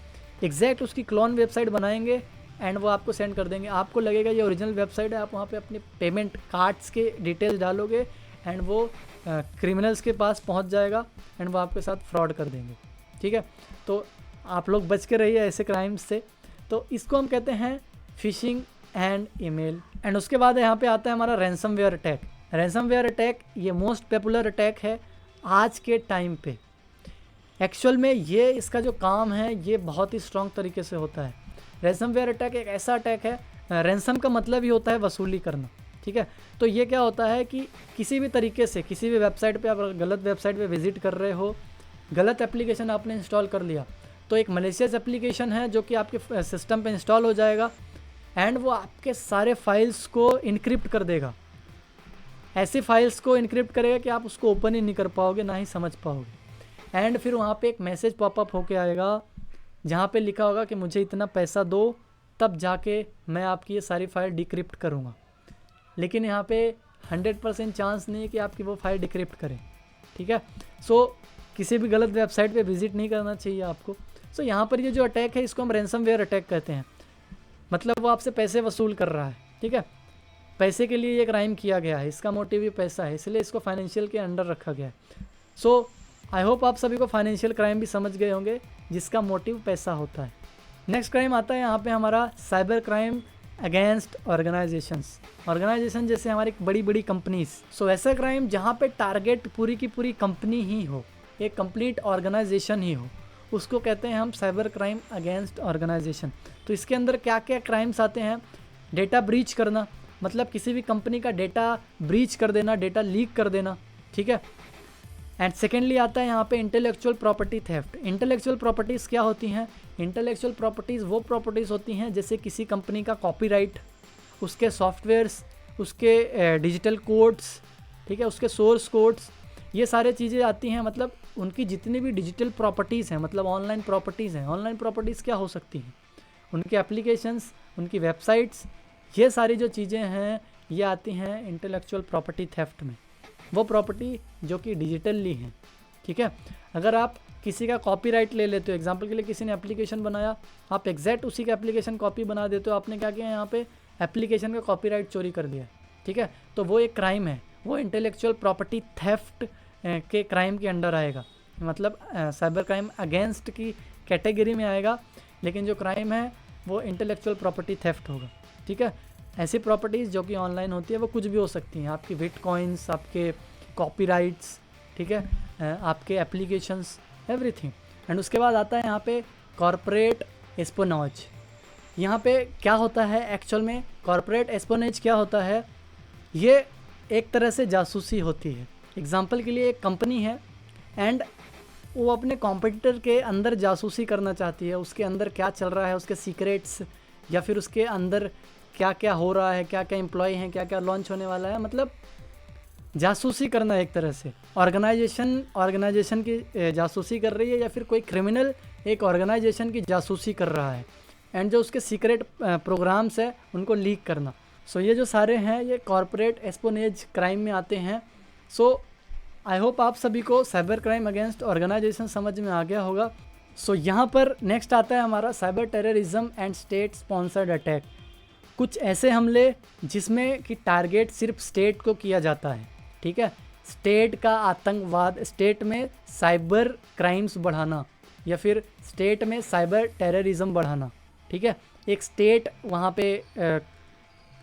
एग्जैक्ट उसकी क्लोन वेबसाइट बनाएंगे एंड वो आपको सेंड कर देंगे। आपको लगेगा ये ओरिजिनल वेबसाइट है, आप वहाँ पे अपने पेमेंट कार्ड्स के डिटेल्स डालोगे एंड वो क्रिमिनल्स के पास पहुँच जाएगा एंड वो आपके साथ फ्रॉड कर देंगे, ठीक है। तो आप लोग बच के रहिए ऐसे क्राइम्स से। तो इसको हम कहते हैं फिशिंग एंड ईमेल। एंड उसके बाद यहाँ पे आता है हमारा रैंसमवेयर अटैक। रैंसमवेयर अटैक ये मोस्ट पॉपुलर अटैक है आज के टाइम पे। एक्चुअल में ये इसका जो काम है ये बहुत ही स्ट्रॉन्ग तरीके से होता है। रैंसमवेयर अटैक एक ऐसा अटैक है, रैंसम का मतलब ही होता है वसूली करना, ठीक है। तो ये क्या होता है कि किसी भी तरीके से किसी भी वेबसाइट पे आप गलत वेबसाइट पे विजिट कर रहे हो, गलत एप्लीकेशन आपने इंस्टॉल कर लिया, तो एक मलेशियस एप्लीकेशन है जो कि आपके सिस्टम पे इंस्टॉल हो जाएगा एंड वो आपके सारे फाइल्स को इनक्रिप्ट कर देगा। ऐसी फाइल्स को इनक्रिप्ट करेगा कि आप उसको ओपन ही नहीं कर पाओगे, ना ही समझ पाओगे। एंड फिर वहाँ पे एक मैसेज पॉपअप होके आएगा जहाँ पे लिखा होगा कि मुझे इतना पैसा दो, तब जाके मैं आपकी ये सारी फाइल डिक्रिप्ट करूँगा। लेकिन यहाँ पे 100% चांस नहीं है कि आपकी वो फाइल डिक्रिप्ट करें, ठीक है। सो किसी भी गलत वेबसाइट पे विजिट नहीं करना चाहिए आपको। सो यहाँ पर ये जो अटैक है इसको हम रैंसमवेयर अटैक कहते हैं। मतलब वो आपसे पैसे वसूल कर रहा है, ठीक है। पैसे के लिए ये क्राइम किया गया है, इसका मोटिव भी पैसा है, इसलिए इसको फाइनेंशियल के अंडर रखा गया है। सो आई होप आप सभी को फाइनेंशियल क्राइम भी समझ गए होंगे जिसका मोटिव पैसा होता है। नेक्स्ट क्राइम आता है यहाँ पे हमारा cyber crime against organisations. Organisation जैसे हमारी बड़ी बड़ी कंपनीज। सो ऐसा क्राइम जहाँ पे टारगेट पूरी की पूरी कंपनी ही हो, एक कंप्लीट ऑर्गेनाइजेशन ही हो, उसको कहते हैं हम साइबर क्राइम अगेंस्ट ऑर्गेनाइजेशन। तो इसके अंदर क्या क्या क्राइम्स आते हैं? डेटा ब्रीच करना, मतलब किसी भी कंपनी का डेटा ब्रीच कर देना, डेटा लीक कर देना, ठीक है। एंड सेकेंडली आता है यहाँ पे intellectual property theft. Intellectual properties क्या होती हैं? इंटेलेक्चुअल प्रॉपर्टीज़ वो प्रॉपर्टीज़ होती हैं जैसे किसी कंपनी का कॉपीराइट, उसके सॉफ्टवेयर्स, उसके डिजिटल कोड्स, ठीक है, उसके सोर्स कोड्स, ये सारे चीज़ें आती हैं। मतलब उनकी जितनी भी डिजिटल प्रॉपर्टीज़ हैं, मतलब ऑनलाइन प्रॉपर्टीज़ हैं। ऑनलाइन प्रॉपर्टीज़ क्या हो सकती हैं? उनके एप्लीकेशंस, उनकी वेबसाइट्स, ये सारी जो चीज़ें हैं ये आती हैं इंटेलेक्चुअल प्रॉपर्टी थेफ्ट में। वो प्रॉपर्टी जो कि डिजिटली हैं, ठीक है। अगर आप किसी का कॉपीराइट ले लेते हो, एग्जांपल के लिए किसी ने एप्लीकेशन बनाया, आप एग्जैक्ट उसी का एप्लीकेशन कॉपी बना देते हो, आपने क्या किया यहाँ पे एप्लीकेशन का कॉपीराइट चोरी कर दिया, ठीक है। तो वो एक क्राइम है, वो इंटेलेक्चुअल प्रॉपर्टी थेफ्ट के क्राइम के अंडर आएगा, मतलब साइबर क्राइम अगेंस्ट की कैटेगरी में आएगा। लेकिन जो क्राइम है वो इंटेलेक्चुअल प्रॉपर्टी थेफ्ट होगा, ठीक है। ऐसी प्रॉपर्टीज़ जो कि ऑनलाइन होती है वो कुछ भी हो सकती हैं, आपकी बिटकॉइंस, आपके कॉपीराइट्स, ठीक है, आपके एप्लीकेशंस, एवरीथिंग। एंड उसके बाद आता है यहाँ पे कॉर्पोरेट एस्पोनॉज। यहाँ पे क्या होता है एक्चुअल में? कॉर्पोरेट एस्पोनेज क्या होता है? ये एक तरह से जासूसी होती है। एग्जाम्पल के लिए एक कंपनी है एंड वो अपने कॉम्पिटिटर के अंदर जासूसी करना चाहती है, उसके अंदर क्या चल रहा है, उसके सीक्रेट्स, या फिर उसके अंदर क्या क्या हो रहा है, क्या क्या एम्प्लॉय हैं, क्या क्या लॉन्च होने वाला है, मतलब जासूसी करना एक तरह से। ऑर्गेनाइजेशन की जासूसी कर रही है, या फिर कोई क्रिमिनल एक ऑर्गेनाइजेशन की जासूसी कर रहा है एंड जो उसके सीक्रेट प्रोग्राम्स है उनको लीक करना। सो ये जो सारे हैं ये कॉर्पोरेट एस्पोनेज क्राइम में आते हैं। सो आई होप आप सभी को साइबर क्राइम अगेंस्ट ऑर्गेनाइजेशन समझ में आ गया होगा। सो यहाँ पर नेक्स्ट आता है हमारा cyber terrorism and state sponsored attack. कुछ ऐसे हमले जिसमें कि टारगेट सिर्फ स्टेट को किया जाता है, ठीक है। स्टेट का आतंकवाद, स्टेट में साइबर क्राइम्स बढ़ाना, या फिर स्टेट में साइबर टेररिज्म बढ़ाना, ठीक है। एक स्टेट वहाँ पे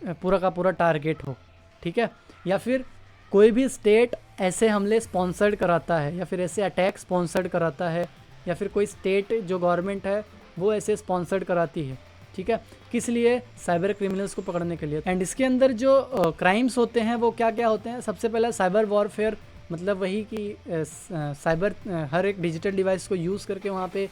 पूरा का पूरा टारगेट हो, ठीक है। या फिर कोई भी स्टेट ऐसे हमले स्पॉन्सर्ड कराता है, या फिर ऐसे अटैक स्पॉन्सर्ड कराता है, या फिर कोई स्टेट जो गवर्नमेंट है वो ऐसे स्पॉन्सर्ड कराती है, ठीक है। किस लिए? साइबर क्रिमिनल्स को पकड़ने के लिए। एंड इसके अंदर जो क्राइम्स होते हैं वो क्या क्या होते हैं? सबसे पहला साइबर वॉरफेयर, मतलब वही कि साइबर हर एक डिजिटल डिवाइस को यूज़ करके वहाँ पे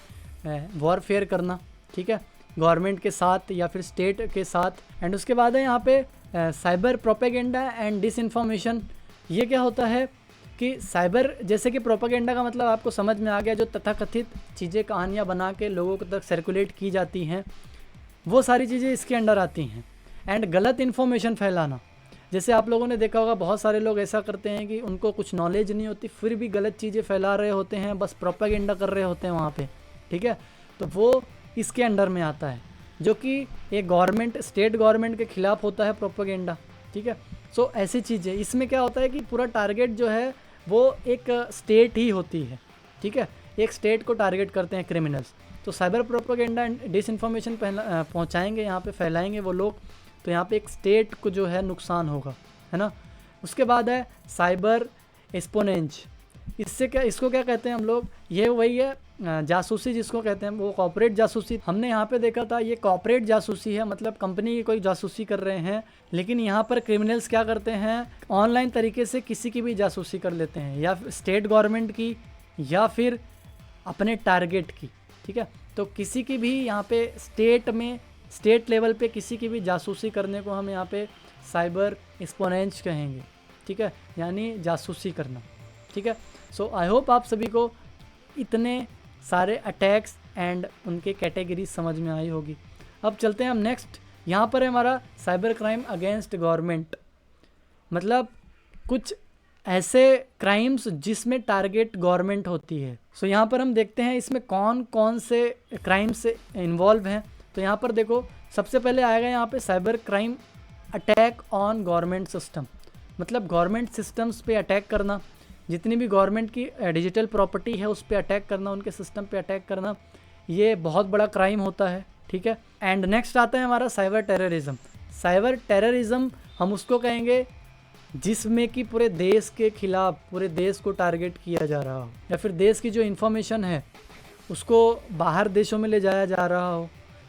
वॉरफेयर करना, ठीक है, गवर्नमेंट के साथ या फिर स्टेट के साथ। एंड उसके बाद है यहाँ पे साइबर प्रोपेगेंडा एंड डिसइंफॉर्मेशन। ये क्या होता है कि साइबर, जैसे कि प्रोपेगेंडा का मतलब आपको समझ में आ गया, जो तथाकथित चीज़ें कहानियाँ बना के लोगों तक सर्कुलेट की जाती हैं, वो सारी चीज़ें इसके अंडर आती हैं। एंड गलत इन्फॉर्मेशन फैलाना, जैसे आप लोगों ने देखा होगा बहुत सारे लोग ऐसा करते हैं कि उनको कुछ नॉलेज नहीं होती फिर भी गलत चीज़ें फैला रहे होते हैं, बस प्रोपेगेंडा कर रहे होते हैं वहाँ पे, ठीक है। तो वो इसके अंडर में आता है, जो कि एक गवर्नमेंट, स्टेट गवर्नमेंट के खिलाफ होता है प्रोपेगेंडा, ठीक है। सो ऐसी चीज़ें, इसमें क्या होता है कि पूरा टारगेट जो है वो एक स्टेट ही होती है, ठीक है। एक स्टेट को टारगेट करते हैं क्रिमिनल्स। तो साइबर प्रोपेगेंडा एंड डिसइंफॉर्मेशन पहुंचाएंगे यहाँ पे, फैलाएंगे वो लोग, तो यहाँ पे एक स्टेट को जो है नुकसान होगा, है ना। उसके बाद है साइबर एस्पोनेंज। इससे क्या, इसको क्या कहते हैं हम लोग, ये वही है जासूसी जिसको कहते हैं, वो कॉर्पोरेट जासूसी। हमने यहाँ पे देखा था ये कॉर्पोरेट जासूसी है, मतलब कंपनी की कोई जासूसी कर रहे हैं। लेकिन यहाँ पर क्रिमिनल्स क्या करते हैं, ऑनलाइन तरीके से किसी की भी जासूसी कर लेते हैं, या स्टेट गवर्नमेंट की या फिर अपने टारगेट की, ठीक है। तो किसी की भी यहाँ पे स्टेट लेवल पे किसी की भी जासूसी करने को हम यहाँ पे साइबर एस्पोनेंज कहेंगे, ठीक है, यानी जासूसी करना, ठीक है। सो आई होप आप सभी को इतने सारे अटैक्स एंड उनके कैटेगरी समझ में आई होगी। अब चलते हैं हम नेक्स्ट, यहाँ पर है हमारा साइबर क्राइम अगेंस्ट गवर्नमेंट, मतलब कुछ ऐसे क्राइम्स जिसमें टारगेट गवर्नमेंट होती है। सो यहाँ पर हम देखते हैं इसमें कौन कौन से क्राइम्स इन्वॉल्व हैं। तो यहाँ पर देखो, सबसे पहले आएगा यहाँ पे cyber crime attack on government system, मतलब गवर्नमेंट सिस्टम्स पे अटैक करना, जितनी भी गवर्नमेंट की डिजिटल प्रॉपर्टी है उस पर अटैक करना, उनके सिस्टम पे अटैक करना, ये बहुत बड़ा क्राइम होता है, ठीक है। एंड नेक्स्ट आता है हमारा साइबर टेररिज्म। साइबर टेररिज्म हम उसको कहेंगे जिसमें कि पूरे देश के खिलाफ, पूरे देश को टारगेट किया जा रहा हो, या फिर देश की जो इन्फॉर्मेशन है उसको बाहर देशों में ले जाया जा रहा हो,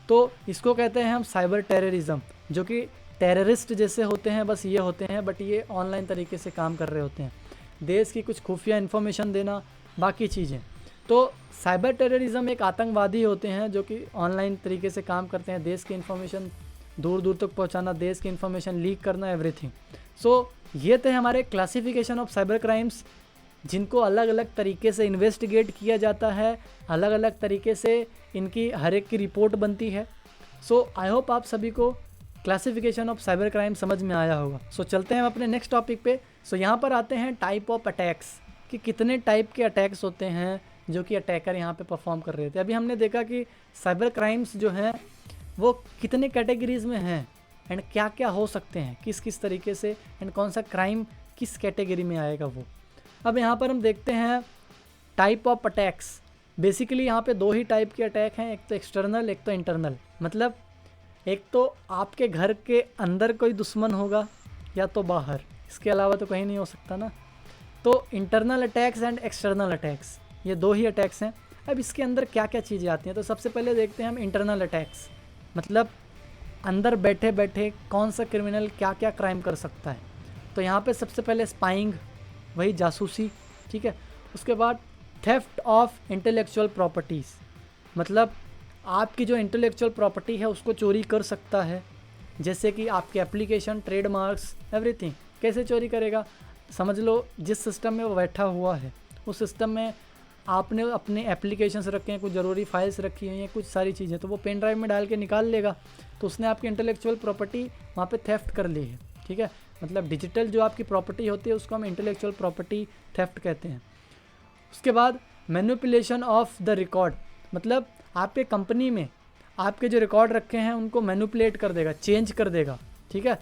तो इसको कहते हैं हम साइबर टेररिज्म, जो कि टेररिस्ट जैसे होते हैं, बस ये होते हैं, बट ये ऑनलाइन तरीके से काम कर रहे होते हैं, देश की कुछ खुफिया इन्फॉर्मेशन देना, बाकी चीज़ें। तो साइबर टेररिज्म एक आतंकवादी होते हैं जो कि ऑनलाइन तरीके से काम करते हैं, देश की इन्फॉर्मेशन दूर दूर तक पहुंचाना, देश की इन्फॉर्मेशन लीक करना, एवरीथिंग। सो ये थे हमारे क्लासिफिकेशन ऑफ साइबर क्राइम्स, जिनको अलग अलग तरीके से इन्वेस्टिगेट किया जाता है, अलग अलग तरीके से इनकी हर एक की रिपोर्ट बनती है। सो आई होप आप सभी को क्लासिफिकेशन ऑफ साइबर क्राइम समझ में आया होगा। सो चलते हैं हम अपने नेक्स्ट टॉपिक पे। सो यहाँ पर आते हैं टाइप ऑफ अटैक्स, कि कितने टाइप के अटैक्स होते हैं जो कि अटैकर यहाँ पे परफॉर्म कर रहे थे। अभी हमने देखा कि साइबर क्राइम्स जो हैं वो कितने कैटेगरीज में हैं एंड क्या क्या हो सकते हैं, किस किस तरीके से, एंड कौन सा क्राइम किस कैटेगरी में आएगा वो। अब यहाँ पर हम देखते हैं टाइप ऑफ अटैक्स। बेसिकली यहाँ पे दो ही टाइप के अटैक हैं, एक तो एक्सटर्नल, एक तो इंटरनल। मतलब एक तो आपके घर के अंदर कोई दुश्मन होगा या तो बाहर, इसके अलावा तो कहीं नहीं हो सकता ना। तो internal attacks and external attacks, ये दो ही अटैक्स हैं। अब इसके अंदर क्या क्या चीज़ें आती हैं, तो सबसे पहले देखते हैं हम इंटरनल अटैक्स, मतलब अंदर बैठे बैठे कौन सा क्रिमिनल क्या क्या क्राइम कर सकता है। तो यहाँ पे सबसे पहले स्पाइंग, वही जासूसी, ठीक है। उसके बाद थेफ्ट ऑफ इंटेलेक्चुअल प्रॉपर्टीज़, मतलब आपकी जो इंटेलेक्चुअल प्रॉपर्टी है उसको चोरी कर सकता है, जैसे कि आपके एप्लीकेशन, ट्रेडमार्क्स, एवरीथिंग। कैसे चोरी करेगा, समझ लो जिस सिस्टम में वो बैठा हुआ है उस सिस्टम में आपने अपने एप्लीकेशंस रखे हैं, कुछ ज़रूरी फाइल्स रखी हुई हैं, कुछ सारी चीज़ें, तो वो पेन ड्राइव में डाल के निकाल लेगा, तो उसने आपकी इंटेलेक्चुअल प्रॉपर्टी वहाँ पे थेफ्ट कर ली है, ठीक है। मतलब डिजिटल जो आपकी प्रॉपर्टी होती है उसको हम इंटेलेक्चुअल प्रॉपर्टी थेफ्ट कहते हैं। उसके बाद मैनिपुलेशन ऑफ द रिकॉर्ड, मतलब आपके कंपनी में आपके जो रिकॉर्ड रखे हैं उनको मैनिपुलेट कर देगा, चेंज कर देगा, ठीक है।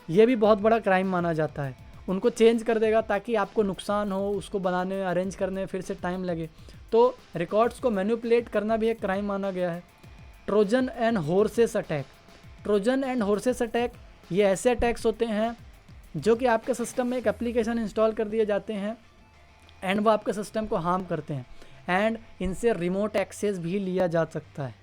ये भी बहुत बड़ा क्राइम माना जाता है, उनको चेंज कर देगा ताकि आपको नुकसान हो, उसको बनाने में, अरेंज करने में फिर से टाइम लगे। तो रिकॉर्ड्स को मैनिपुलेट करना भी एक क्राइम माना गया है। Trojan and horses attack, Trojan and horses attack ये ऐसे अटैक्स होते हैं जो कि आपके सिस्टम में एक एप्लीकेशन इंस्टॉल कर दिए जाते हैं एंड वो आपके सिस्टम को हार्म करते हैं, एंड इनसे रिमोट एक्सेस भी लिया जा सकता है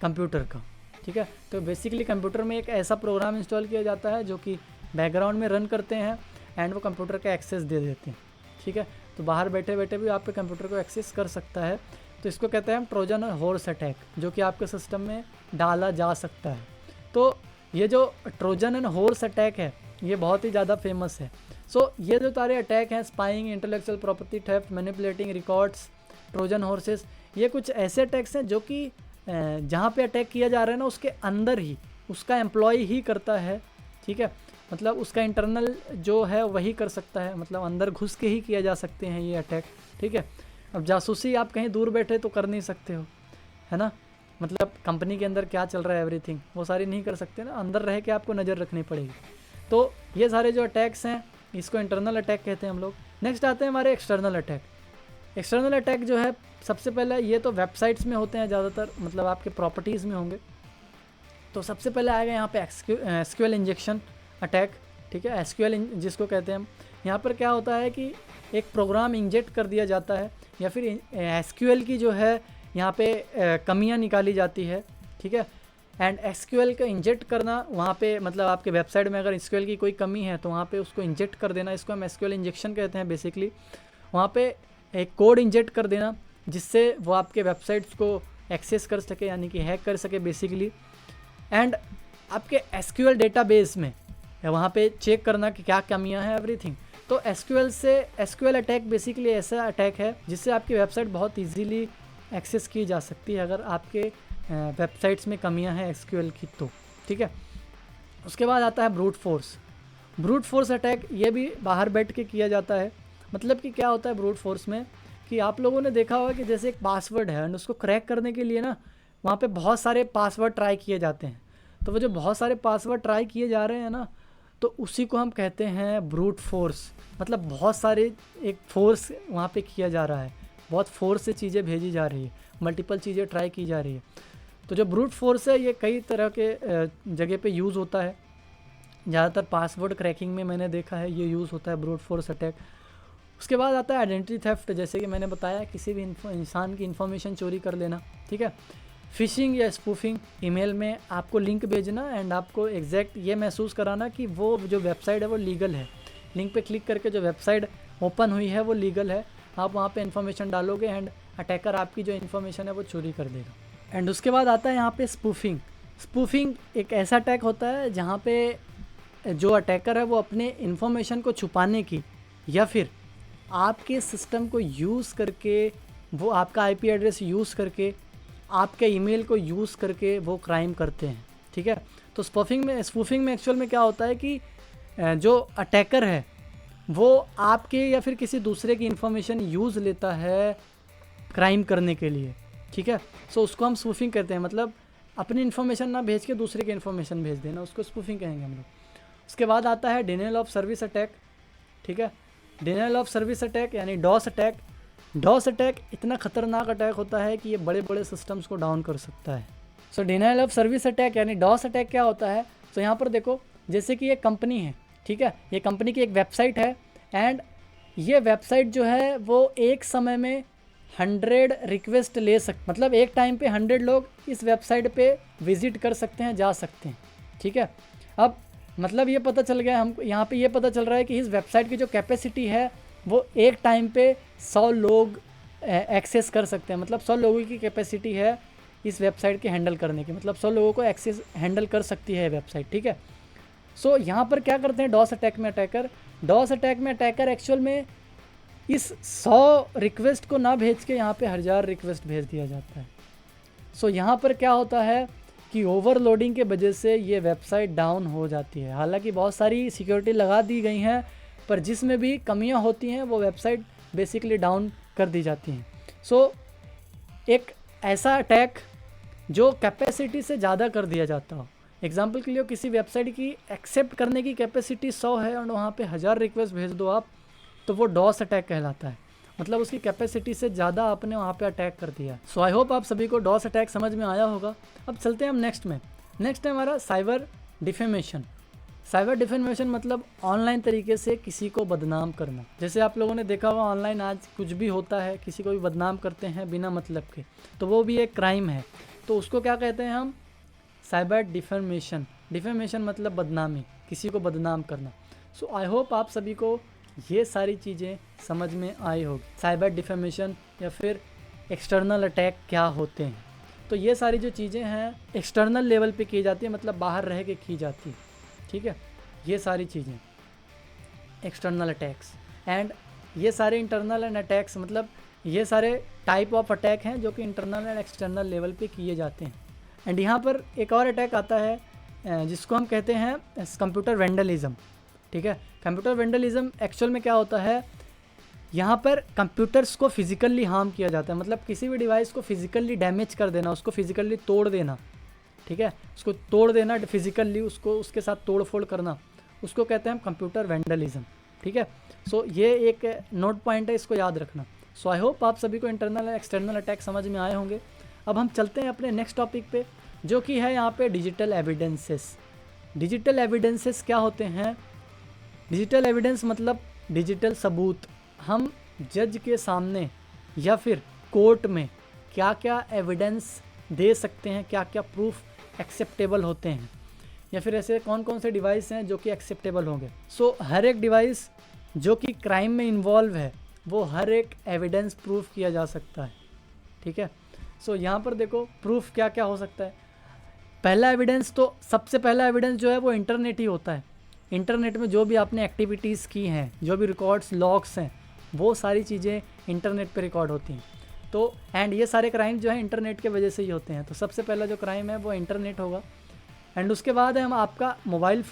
कंप्यूटर का, ठीक है। तो बेसिकली कंप्यूटर में एक ऐसा प्रोग्राम इंस्टॉल किया जाता है जो कि बैकग्राउंड में रन करते हैं एंड वो कंप्यूटर का एक्सेस दे देते हैं, ठीक है। तो बाहर बैठे बैठे भी आपके कंप्यूटर को एक्सेस कर सकता है। तो इसको कहते हैं हम ट्रोजन और हॉर्स अटैक, जो कि आपके सिस्टम में डाला जा सकता है। तो ये जो ट्रोजन एंड हॉर्स अटैक है ये बहुत ही ज़्यादा फेमस है। सो ये जो सारे अटैक हैं, spying, intellectual property theft, manipulating records, Trojan horses, ये कुछ ऐसे अटैक्स हैं जो कि जहाँ पे अटैक किया जा रहा है ना उसके अंदर ही उसका एम्प्लॉय ही करता है, ठीक है। मतलब उसका इंटरनल जो है वही कर सकता है, मतलब अंदर घुस के ही किया जा सकते हैं ये अटैक, ठीक है। अब जासूसी आप कहीं दूर बैठे तो कर नहीं सकते हो, है ना, मतलब कंपनी के अंदर क्या चल रहा है एवरीथिंग वो सारी नहीं कर सकते ना, अंदर रह के आपको नज़र रखनी पड़ेगी। तो ये सारे जो अटैक्स हैं इसको इंटरनल अटैक कहते हैं हम लोग। नेक्स्ट आते हैं हमारे एक्सटर्नल अटैक। एक्सटर्नल अटैक जो है सबसे पहले ये तो वेबसाइट्स में होते हैं ज़्यादातर, मतलब आपके प्रॉपर्टीज़ में होंगे। तो सबसे पहले आएगा यहाँ पे एसक्यूएल इंजेक्शन अटैक, ठीक है, एसक्यूएल जिसको कहते हैं हम। यहाँ पर क्या होता है कि एक प्रोग्राम इंजेक्ट कर दिया जाता है या फिर एसक्यूएल की जो है यहाँ पे कमियाँ निकाली जाती है, ठीक है। एंड एसक्यूएल का इंजेक्ट करना वहाँ पे, मतलब आपके वेबसाइट में अगर एसक्यूएल की कोई कमी है तो वहाँ पे उसको इंजेक्ट कर देना, इसको हम एसक्यूएल इंजेक्शन कहते हैं बेसिकली। वहाँ पे एक कोड इंजेक्ट कर देना जिससे वो आपके वेबसाइट्स को एक्सेस कर सके, यानी कि हैक कर सके बेसिकली। एंड आपके एसक्यूएल डेटाबेस में वहाँ पे चेक करना कि क्या कमियाँ हैं, एवरीथिंग। तो एसक्यूएल अटैक बेसिकली ऐसा अटैक है जिससे आपकी वेबसाइट बहुत इजीली एक्सेस की जा सकती है अगर आपके वेबसाइट्स में कमियां हैं एसक्यूएल की तो, ठीक है। उसके बाद आता है ब्रूट फोर्स अटैक। ये भी बाहर बैठ के किया जाता है। मतलब कि क्या होता है ब्रूट फोर्स में कि आप लोगों ने देखा होगा कि जैसे एक पासवर्ड है एंड उसको क्रैक करने के लिए ना वहाँ पे बहुत सारे पासवर्ड ट्राई किए जाते हैं। तो वो जो बहुत सारे पासवर्ड ट्राई किए जा रहे हैं ना, तो उसी को हम कहते हैं ब्रूट फोर्स। मतलब बहुत सारे एक फोर्स वहाँ पे किया जा रहा है, बहुत फोर्स से चीज़ें भेजी जा रही है, मल्टीपल चीज़ें ट्राई की जा रही है। तो जो ब्रूट फोर्स है ये कई तरह के जगह पे यूज़ होता है। ज़्यादातर पासवर्ड क्रैकिंग में मैंने देखा है ये यूज़ होता है ब्रूट फोर्स अटैक। उसके बाद आता है आइडेंटिटी थेफ्ट, जैसे कि मैंने बताया किसी भी इंसान की इन्फॉर्मेशन चोरी कर लेना, ठीक है। फिशिंग या स्पूफिंग, ईमेल में आपको लिंक भेजना एंड आपको एग्जैक्ट ये महसूस कराना कि वो जो वेबसाइट है वो लीगल है। लिंक पे क्लिक करके जो वेबसाइट ओपन हुई है वो लीगल है, आप वहाँ पे इन्फॉर्मेशन डालोगे एंड अटैकर आपकी जो इन्फॉर्मेशन है वो चोरी कर देगा। एंड उसके बाद आता है यहाँ पे स्पूफिंग एक ऐसा अटैक होता है जहाँ पे जो अटैकर है वो अपने इन्फॉर्मेशन को छुपाने की या फिर आपके सिस्टम को यूज़ करके, वो आपका आईपी एड्रेस यूज़ करके, आपके ईमेल को यूज़ करके वो क्राइम करते हैं, ठीक है। तो स्पूफिंग में एक्चुअल में क्या होता है कि जो अटैकर है वो आपके या फिर किसी दूसरे की इन्फॉर्मेशन यूज़ लेता है क्राइम करने के लिए, ठीक है। सो उसको हम स्पूफिंग कहते हैं, मतलब अपनी इन्फॉर्मेशन ना भेज के दूसरे की इन्फॉर्मेशन भेज देना, उसको स्पूफिंग कहेंगे हम लोग। उसके बाद आता है डिनायल ऑफ सर्विस अटैक, ठीक है। डिनायल ऑफ सर्विस अटैक यानी डॉस अटैक इतना खतरनाक अटैक होता है कि ये बड़े बड़े सिस्टम्स को डाउन कर सकता है। सो डिनायल ऑफ सर्विस अटैक यानी डॉस अटैक क्या होता है, तो यहाँ पर देखो जैसे कि ये कंपनी है, ठीक है, ये कंपनी की एक वेबसाइट है एंड ये वेबसाइट जो है वो एक समय में 100 रिक्वेस्ट ले मतलब एक टाइम पे 100 लोग इस वेबसाइट पे विज़िट कर सकते हैं, जा सकते हैं, ठीक है। अब मतलब ये पता चल गया हमको, यहाँ पे ये पता चल रहा है कि इस वेबसाइट की जो कैपेसिटी है वो एक टाइम पे 100 लोग एक्सेस कर सकते हैं। मतलब 100 लोगों की कैपेसिटी है इस वेबसाइट के हैंडल करने की, मतलब 100 लोगों को एक्सेस हैंडल कर सकती है वेबसाइट, ठीक है। सो यहाँ पर क्या करते हैं डॉस अटैक में अटैकर एक्चुअल में इस 100 रिक्वेस्ट को ना भेज के यहाँ पे 1000 रिक्वेस्ट भेज दिया जाता है। सो यहाँ पर क्या होता है कि ओवरलोडिंग के वजह से ये वेबसाइट डाउन हो जाती है। हालांकि बहुत सारी सिक्योरिटी लगा दी गई हैं, पर जिसमें भी कमियां होती हैं वो वेबसाइट बेसिकली डाउन कर दी जाती हैं। सो एक ऐसा अटैक जो कैपेसिटी से ज़्यादा कर दिया जाता हो, एग्जाम्पल के लिए किसी वेबसाइट की एक्सेप्ट करने की कैपेसिटी 100 है और वहाँ पे 1000 रिक्वेस्ट भेज दो आप, तो वो डॉस अटैक कहलाता है। मतलब उसकी कैपेसिटी से ज़्यादा आपने वहाँ पे अटैक कर दिया। सो आई होप आप सभी को डॉस अटैक समझ में आया होगा। अब चलते हैं हम नेक्स्ट है हमारा साइबर डिफेमेशन मतलब ऑनलाइन तरीके से किसी को बदनाम करना। जैसे आप लोगों ने देखा होगा ऑनलाइन आज कुछ भी होता है, किसी को भी बदनाम करते हैं बिना मतलब के, तो वो भी एक क्राइम है। तो उसको क्या कहते हैं हम, साइबर डिफेमेशन मतलब बदनामी, किसी को बदनाम करना। सो आई होप आप सभी को ये सारी चीज़ें समझ में आई होगी। साइबर डिफेमेशन या फिर एक्सटर्नल अटैक क्या होते हैं, तो ये सारी जो चीज़ें हैं एक्सटर्नल लेवल पे की जाती है, मतलब बाहर रह के की जाती है, ठीक है। ये सारी चीज़ें एक्सटर्नल अटैक्स एंड ये सारे इंटरनल एंड अटैक्स, मतलब ये सारे टाइप ऑफ अटैक हैं जो कि इंटरनल एंड एक्सटर्नल लेवल पे किए जाते हैं। एंड यहाँ पर एक और अटैक आता है जिसको हम कहते हैं कंप्यूटर वेंडलिज्म, ठीक है। कंप्यूटर वेंडलिज्म एक्चुअल में क्या होता है, यहाँ पर कंप्यूटर्स को फिज़िकली हार्म किया जाता है, मतलब किसी भी डिवाइस को फिज़िकली डैमेज कर देना, उसको फिज़िकली तोड़ देना, ठीक है, उसको तोड़ देना फिज़िकली, उसको उसके साथ तोड़ फोड़ करना, उसको कहते हैं हम कंप्यूटर वेंडलिज्म, ठीक है। सो ये एक नोट पॉइंट है, इसको याद रखना। सो आई होप आप सभी को इंटरनल एंड एक्सटर्नल अटैक समझ में आए होंगे। अब हम चलते हैं अपने नेक्स्ट टॉपिक पे, जो कि है यहाँ पे डिजिटल एविडेंसेस। डिजिटल एविडेंसेस क्या होते हैं? डिजिटल एविडेंस मतलब डिजिटल सबूत। हम जज के सामने या फिर कोर्ट में क्या क्या एविडेंस दे सकते हैं, क्या क्या प्रूफ एक्सेप्टेबल होते हैं, या फिर ऐसे कौन कौन से डिवाइस हैं जो कि एक्सेप्टेबल होंगे। सो हर एक डिवाइस जो कि क्राइम में इन्वॉल्व है वो हर एक एविडेंस प्रूफ किया जा सकता है, ठीक है। सो यहाँ पर देखो प्रूफ क्या क्या हो सकता है। पहला एविडेंस, तो सबसे पहला एविडेंस जो है वो इंटरनेट ही होता है। इंटरनेट में जो भी आपने एक्टिविटीज़ की हैं, जो भी रिकॉर्ड्स लॉग्स हैं, वो सारी चीज़ें इंटरनेट पे रिकॉर्ड होती हैं। तो एंड ये सारे क्राइम जो है इंटरनेट के वजह से ही होते हैं। तो सबसे पहला जो क्राइम है वो इंटरनेट होगा। एंड उसके बाद है हम आपका मोबाइल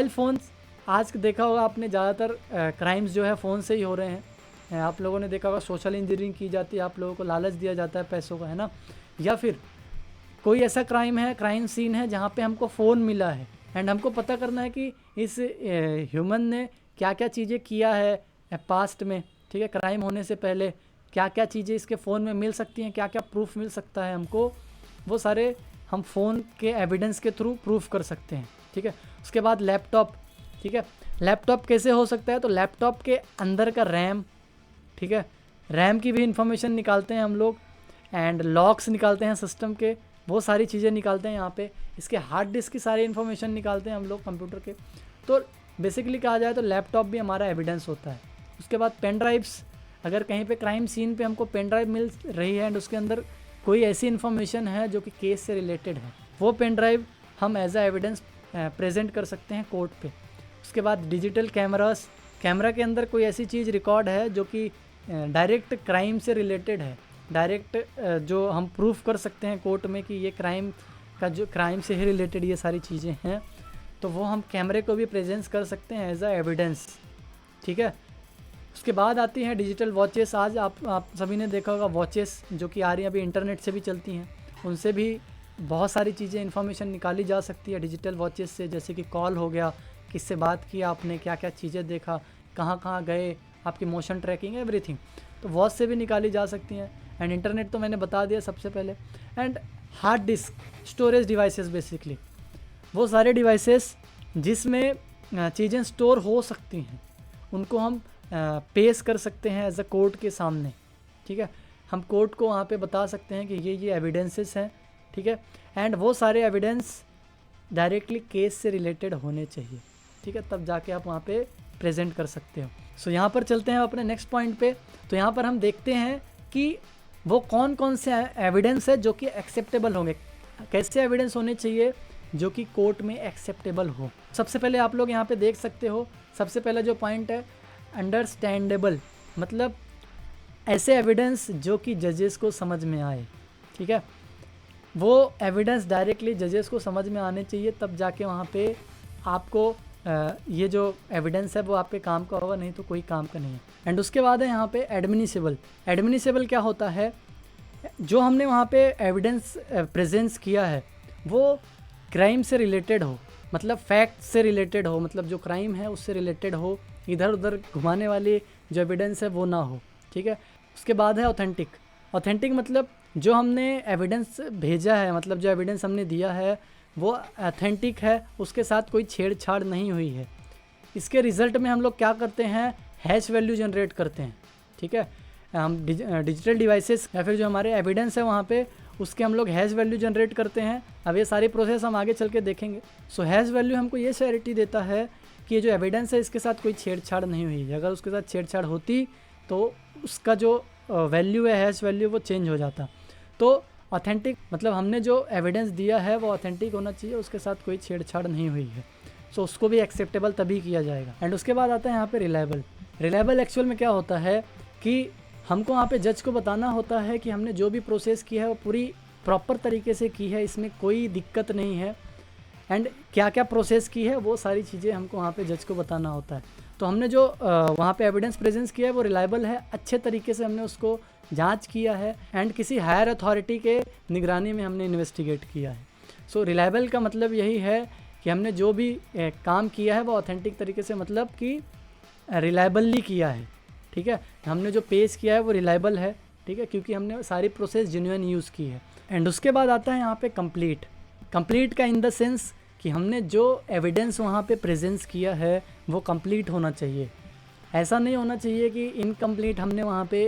फ़ोन आज देखा होगा आपने, ज़्यादातर क्राइम्स जो है फ़ोन से ही हो रहे हैं। आप लोगों ने देखा होगा सोशल इंजीनियरिंग की जाती है, आप लोगों को लालच दिया जाता है पैसों का, है ना। या फिर कोई ऐसा क्राइम सीन है जहाँ पे हमको फ़ोन मिला है एंड हमको पता करना है कि इस ह्यूमन ने क्या क्या चीज़ें किया है पास्ट में, ठीक है, क्राइम होने से पहले क्या क्या चीज़ें इसके फ़ोन में मिल सकती हैं, क्या क्या प्रूफ मिल सकता है हमको, वो सारे हम फ़ोन के एविडेंस के थ्रू प्रूफ कर सकते हैं, ठीक है। उसके बाद लैपटॉप, ठीक है। लैपटॉप कैसे हो सकता है? तो लैपटॉप के अंदर का रैम, ठीक है, रैम की भी इंफॉर्मेशन निकालते हैं हम लोग, एंड लॉक्स निकालते हैं सिस्टम के, वो सारी चीज़ें निकालते हैं यहाँ पे। इसके हार्ड डिस्क की सारी इन्फॉर्मेशन निकालते हैं हम लोग कंप्यूटर के। तो बेसिकली कहा जाए तो लैपटॉप भी हमारा एविडेंस होता है। उसके बाद पेन ड्राइव्स, अगर कहीं पे क्राइम सीन पे हमको पेन ड्राइव मिल रही है एंड उसके अंदर कोई ऐसी इन्फॉर्मेशन है जो कि केस से रिलेटेड है, वो पेन ड्राइव हम एज अ एविडेंस प्रेजेंट कर सकते हैं कोर्ट पे। उसके बाद डिजिटल कैमरा के अंदर कोई ऐसी चीज़ रिकॉर्ड है जो कि डायरेक्ट क्राइम से रिलेटेड है, डायरेक्ट जो हम प्रूफ कर सकते हैं कोर्ट में कि ये क्राइम से ही रिलेटेड ये सारी चीज़ें हैं, तो वो हम कैमरे को भी प्रेजेंस कर सकते हैं एज अ एविडेंस, ठीक है। उसके बाद आती हैं डिजिटल वॉचेस। आज आप सभी ने देखा होगा वॉचेस जो कि आ रही हैं अभी, इंटरनेट से भी चलती हैं, उनसे भी बहुत सारी चीज़ें इन्फॉर्मेशन निकाली जा सकती है डिजिटल वॉचेस से, जैसे कि कॉल हो गया, किससे बात की आपने, क्या क्या चीज़ें देखा, कहाँ कहाँ गए, आपकी मोशन ट्रैकिंग, एवरीथिंग, तो वॉच से भी निकाली जा सकती हैं। एंड इंटरनेट तो मैंने बता दिया सबसे पहले। And hard disk storage devices, basically वो सारे डिवाइसेस जिसमें चीज़ें स्टोर हो सकती हैं, उनको हम पेश कर सकते हैं एज अ कोर्ट के सामने, ठीक है। हम कोर्ट को वहाँ पे बता सकते हैं कि ये एविडेंसेस हैं, ठीक है। एंड वो सारे एविडेंस डायरेक्टली केस से रिलेटेड होने चाहिए, ठीक है, तब जाके आप वहाँ पे प्रेजेंट कर सकते हो। सो यहाँ पर चलते हैं अपने नेक्स्ट पॉइंट पे। तो यहाँ पर हम देखते हैं कि वो कौन कौन से एविडेंस है जो कि एक्सेप्टेबल होंगे, कैसे एविडेंस होने चाहिए जो कि कोर्ट में एक्सेप्टेबल हो। सबसे पहले आप लोग यहाँ पे देख सकते हो, सबसे पहला जो पॉइंट है अंडरस्टैंडेबल, मतलब ऐसे एविडेंस जो कि जजेस को समझ में आए, ठीक है। वो एविडेंस डायरेक्टली जजेस को समझ में आने चाहिए, तब जाके वहाँ पे आपको ये जो एविडेंस है वो आप पे काम का होगा, नहीं तो कोई काम का नहीं है। एंड उसके बाद है यहाँ पे एडमिनिसेबल क्या होता है? जो हमने वहाँ पे एविडेंस प्रेजेंस किया है वो क्राइम से रिलेटेड हो, मतलब फैक्ट से रिलेटेड हो, मतलब जो क्राइम है उससे रिलेटेड हो, इधर उधर घुमाने वाली जो एविडेंस है वो ना हो, ठीक है। उसके बाद है ऑथेंटिक मतलब जो हमने एविडेंस भेजा है, मतलब जो एविडेंस हमने दिया है वो ऑथेंटिक है, उसके साथ कोई छेड़छाड़ नहीं हुई है। इसके रिज़ल्ट में हम लोग क्या करते हैं? हैश वैल्यू जनरेट करते हैं, ठीक है। हम डिजिटल डिवाइसेस या फिर जो हमारे एविडेंस है वहाँ पे उसके हम लोग हैश वैल्यू जनरेट करते हैं। अब ये सारी प्रोसेस हम आगे चल के देखेंगे। सो हैश वैल्यू हमको ये श्योरिटी देता है कि ये जो एविडेंस है इसके साथ कोई छेड़छाड़ नहीं हुई है। अगर उसके साथ छेड़छाड़ होती तो उसका जो वैल्यू है, हैश वैल्यू, वो चेंज हो जाता। तो ऑथेंटिक मतलब हमने जो एविडेंस दिया है वो ऑथेंटिक होना चाहिए, उसके साथ कोई छेड़छाड़ नहीं हुई है, सो उसको भी एक्सेप्टेबल तभी किया जाएगा। एंड उसके बाद आता है यहाँ पे रिलायबल एक्चुअल में क्या होता है कि हमको वहाँ पे जज को बताना होता है कि हमने जो भी प्रोसेस की है वो पूरी प्रॉपर तरीके से की है, इसमें कोई दिक्कत नहीं है, एंड क्या क्या प्रोसेस की है वो सारी चीज़ें हमको वहाँ पे जज को बताना होता है। तो हमने जो वहाँ पे एविडेंस प्रेजेंस किया है वो रिलायबल है, अच्छे तरीके से हमने उसको जांच किया है एंड किसी हायर अथॉरिटी के निगरानी में हमने इन्वेस्टिगेट किया है। सो रिलायबल का मतलब यही है कि हमने जो भी काम किया है वो ऑथेंटिक तरीके से, मतलब कि रिलायबली किया है, ठीक है, हमने जो पेश किया है वो रिलायबल है, ठीक है, क्योंकि हमने सारी प्रोसेस जेन्युइन यूज़ की है। एंड उसके बाद आता है यहाँ पे कंप्लीट का इन द सेंस कि हमने जो एविडेंस वहाँ पे प्रेजेंस किया है वो कंप्लीट होना चाहिए। ऐसा नहीं होना चाहिए कि इनकम्प्लीट हमने वहाँ पे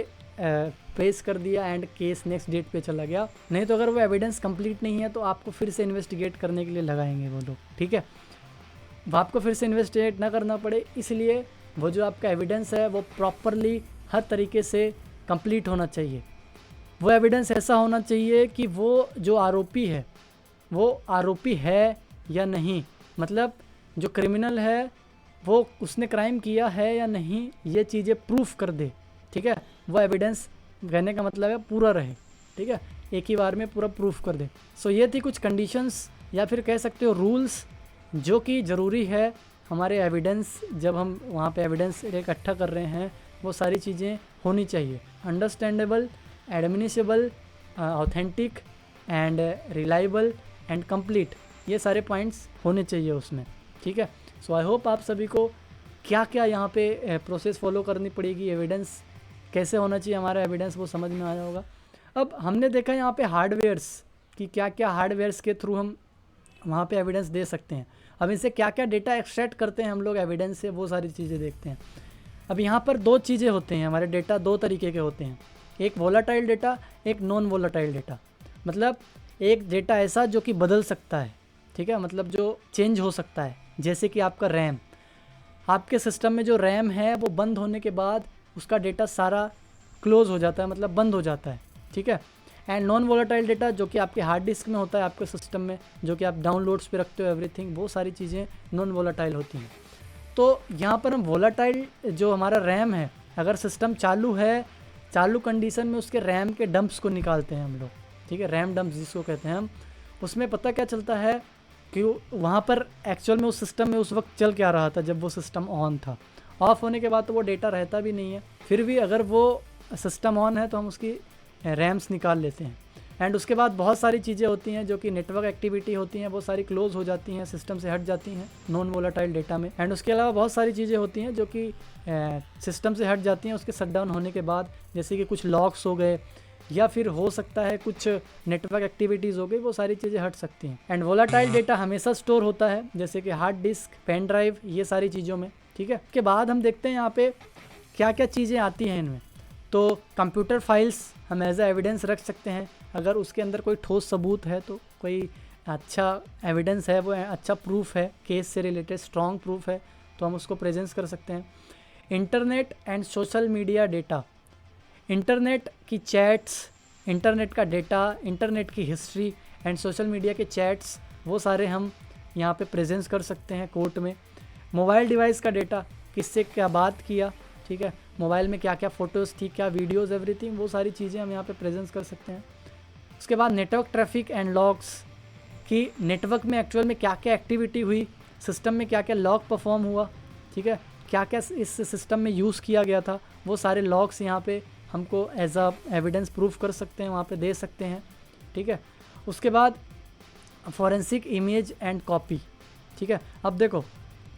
पेश कर दिया एंड केस नेक्स्ट डेट पे चला गया। नहीं तो अगर वो एविडेंस कंप्लीट नहीं है तो आपको फिर से इन्वेस्टिगेट करने के लिए लगाएंगे वो लोग, ठीक है। वो आपको फिर से इन्वेस्टिगेट ना करना पड़े, इसलिए वो जो आपका एविडेंस है वो प्रॉपरली हर तरीके से कंप्लीट होना चाहिए। वो एविडेंस ऐसा होना चाहिए कि वो जो आरोपी है वो आरोपी है या नहीं, मतलब जो क्रिमिनल है वो उसने क्राइम किया है या नहीं, ये चीज़ें प्रूफ कर दे, ठीक है। वो एविडेंस कहने का मतलब है पूरा रहे, ठीक है, एक ही बार में पूरा प्रूफ कर दे। सो ये थी कुछ कंडीशंस या फिर कह सकते हो रूल्स जो कि ज़रूरी है हमारे एविडेंस, जब हम वहाँ पे एविडेंस इकट्ठा कर रहे हैं वो सारी चीज़ें होनी चाहिए। Understandable, admissible, authentic and reliable and complete, ये सारे पॉइंट्स होने चाहिए उसमें, ठीक है। सो आई होप आप सभी को क्या क्या यहाँ पे प्रोसेस फॉलो करनी पड़ेगी, एविडेंस कैसे होना चाहिए हमारा एविडेंस, वो समझ में आया होगा। अब हमने देखा यहाँ पे हार्डवेयर्स कि क्या क्या हार्डवेयर्स के थ्रू हम वहाँ पे एविडेंस दे सकते हैं। अब इनसे क्या क्या डेटा एक्सट्रैक्ट करते हैं हम लोग एविडेंस से, वो सारी चीज़ें देखते हैं। अब यहाँ पर दो चीज़ें होते हैं, हमारे डेटा दो तरीके के होते हैं, एक वोलाटाइल डेटा, एक नॉन वोलाटाइल डेटा। मतलब एक डेटा ऐसा जो कि बदल सकता है, ठीक है, मतलब जो चेंज हो सकता है, जैसे कि आपका रैम, आपके सिस्टम में जो रैम है वो बंद होने के बाद उसका डेटा सारा क्लोज़ हो जाता है, मतलब बंद हो जाता है, ठीक है। एंड नॉन वोलाटाइल डेटा जो कि आपके हार्ड डिस्क में होता है आपके सिस्टम में, जो कि आप डाउनलोड्स पे रखते हो एवरीथिंग, वो सारी चीज़ें नॉन वोलाटाइल होती हैं। तो यहाँ पर हम वोलाटाइल जो हमारा रैम है, अगर सिस्टम चालू है, चालू कंडीशन में उसके रैम के डंप्स को निकालते हैं हम लोग, ठीक है, रैम डंप्स जिसको कहते हैं हम। उसमें पता क्या चलता है कि वहाँ पर एक्चुअल में उस सिस्टम में उस वक्त चल क्या रहा था जब वो सिस्टम ऑन था। ऑफ होने के बाद तो वो डेटा रहता भी नहीं है, फिर भी अगर वो सिस्टम ऑन है तो हम उसकी रैम्स निकाल लेते हैं। एंड उसके बाद बहुत सारी चीज़ें होती हैं जो कि नेटवर्क एक्टिविटी होती हैं, वो सारी क्लोज हो जाती हैं, सिस्टम से हट जाती हैं नॉन वोलाटाइल डेटा में। एंड उसके अलावा बहुत सारी चीज़ें होती हैं जो कि सिस्टम से हट जाती हैं उसके शटडाउन होने के बाद, जैसे कि कुछ लॉक्स हो गए या फिर हो सकता है कुछ नेटवर्क एक्टिविटीज़ हो गई, वो सारी चीज़ें हट सकती हैं। एंड वोलाटाइल डेटा हमेशा स्टोर होता है जैसे कि हार्ड डिस्क, पेन ड्राइव, ये सारी चीज़ों में, ठीक है। उसके बाद हम देखते हैं यहाँ पे क्या क्या चीज़ें आती हैं इनमें। तो कंप्यूटर फाइल्स हम एज ए एविडेंस रख सकते हैं, अगर उसके अंदर कोई ठोस सबूत है तो कोई अच्छा एविडेंस है, वो अच्छा प्रूफ है, केस से रिलेटेड स्ट्रॉन्ग प्रूफ है, तो हम उसको प्रेजेंस कर सकते हैं। Internet and social media data, internet की चैट्स, इंटरनेट का डेटा, इंटरनेट की हिस्ट्री एंड सोशल मीडिया के चैट्स, वो सारे हम यहाँ पे प्रेजेंस कर सकते हैं कोर्ट में। मोबाइल डिवाइस का डेटा, किससे क्या बात किया, ठीक है, मोबाइल में क्या क्या फ़ोटोज़ थी, क्या वीडियोज़, एवरीथिंग, वो सारी चीज़ें हम यहाँ पे प्रेजेंस कर सकते हैं। उसके बाद नेटवर्क ट्रैफिक एंड लॉग्स, कि नेटवर्क में एक्चुअल में क्या क्या एक्टिविटी हुई, सिस्टम में क्या क्या लॉग परफॉर्म हुआ, ठीक है, क्या क्या इस सिस्टम में यूज़ किया गया था, वो सारे लॉग्स यहाँ पे हमको एज अ एविडेंस प्रूफ कर सकते हैं, वहाँ पे दे सकते हैं, ठीक है। उसके बाद फॉरेंसिक इमेज एंड कॉपी, ठीक है। अब देखो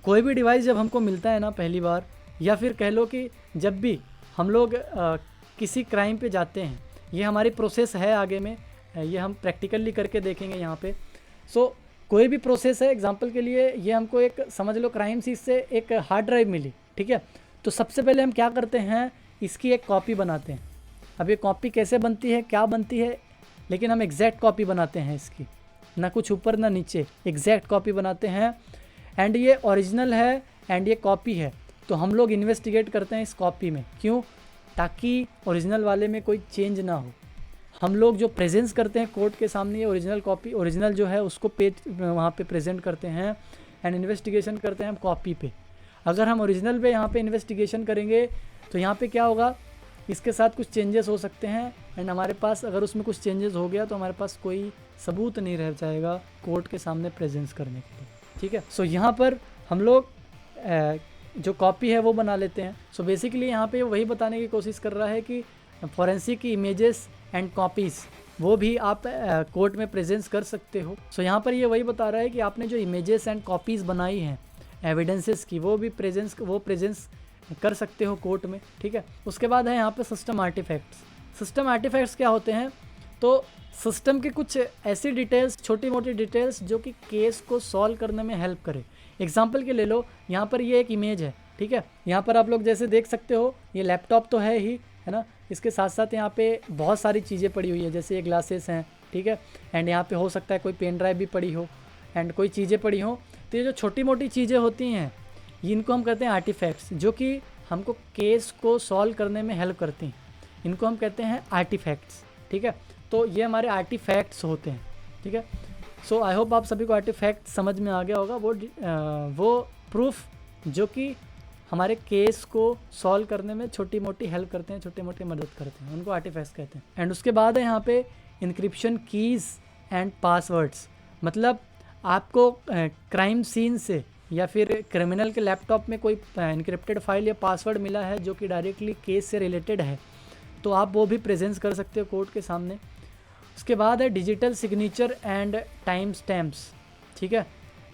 कोई भी डिवाइस जब हमको मिलता है ना पहली बार, या फिर कह लो कि जब भी हम लोग किसी क्राइम पे जाते हैं, ये हमारी प्रोसेस है आगे में, ये हम प्रैक्टिकली करके देखेंगे यहाँ पे। सो कोई भी प्रोसेस है, एग्जांपल के लिए ये हमको एक समझ लो क्राइम सीन से एक हार्ड ड्राइव मिली, ठीक है, तो सबसे पहले हम क्या करते हैं, इसकी एक कॉपी बनाते हैं। अब ये कॉपी कैसे बनती है, क्या बनती है, लेकिन हम एग्जैक्ट कॉपी बनाते हैं इसकी, ना कुछ ऊपर ना नीचे, एग्जैक्ट कॉपी बनाते हैं। एंड ये ओरिजिनल है एंड ये कॉपी है, तो हम लोग इन्वेस्टिगेट करते हैं इस कॉपी में, क्यों, ताकि ओरिजिनल वाले में कोई चेंज ना हो। हम लोग जो प्रेजेंस करते हैं कोर्ट के सामने, ये ओरिजिनल कॉपी, ओरिजिनल जो है उसको पेज वहाँ पे प्रेजेंट करते हैं एंड इन्वेस्टिगेशन करते हैं हम कॉपी पे। अगर हम ओरिजिनल पे यहाँ पे इन्वेस्टिगेशन करेंगे तो यहाँ पे क्या होगा, इसके साथ कुछ चेंजेस हो सकते हैं एंड हमारे पास अगर उसमें कुछ चेंजेस हो गया तो हमारे पास कोई सबूत नहीं रह जाएगा कोर्ट के सामने प्रेजेंस करने के लिए, ठीक है। सो यहाँ पर हम लोग जो कॉपी है वो बना लेते हैं। सो बेसिकली यहाँ पे वही बताने की कोशिश कर रहा है कि फॉरेंसिक की इमेजेस एंड कॉपीज़ वो भी आप कोर्ट में प्रेजेंस कर सकते हो। सो यहाँ पर ये वही बता रहा है कि आपने जो इमेजेस एंड कॉपीज़ बनाई हैं एविडेंसेस की, वो भी प्रेजेंस कर सकते हो कोर्ट में, ठीक है। उसके बाद है यहाँ पे सिस्टम आर्टिफैक्ट्स। सिस्टम आर्टिफैक्ट्स क्या होते हैं, तो सिस्टम के कुछ ऐसी डिटेल्स, छोटी मोटी डिटेल्स जो कि केस को सॉल्व करने में हेल्प करे। एग्जांपल के ले लो, यहाँ पर ये एक इमेज है, ठीक है। यहाँ पर आप लोग जैसे देख सकते हो, ये लैपटॉप तो है ही, है ना। इसके साथ साथ यहाँ पे बहुत सारी चीज़ें पड़ी हुई है, जैसे ये ग्लासेस हैं, ठीक है। एंड यहाँ पे हो सकता है कोई पेन ड्राइव भी पड़ी हो एंड कोई चीज़ें पड़ी हो। तो ये जो छोटी मोटी चीज़ें होती हैं, इनको हम कहते हैं आर्टिफैक्ट्स, जो कि हमको केस को सॉल्व करने में हेल्प करती हैं। इनको हम कहते हैं आर्टिफैक्ट्स, ठीक है। तो ये हमारे आर्टिफैक्ट्स होते हैं, ठीक है। सो आई होप आप सभी को आर्टिफैक्ट समझ में आ गया होगा। वो प्रूफ जो कि हमारे केस को सॉल्व करने में छोटी मोटी हेल्प करते हैं, छोटी मोटी मदद करते हैं, उनको आर्टिफैक्ट्स कहते हैं। एंड उसके बाद है यहाँ पे इंक्रिप्शन कीज़ एंड पासवर्ड्स। मतलब आपको क्राइम सीन से या फिर क्रिमिनल के लैपटॉप में कोई इनक्रिप्टेड फाइल या पासवर्ड मिला है जो कि डायरेक्टली केस से रिलेटेड है, तो आप वो भी प्रेजेंस कर सकते हो कोर्ट के सामने। उसके बाद है digital signature and time stamps, ठीक है।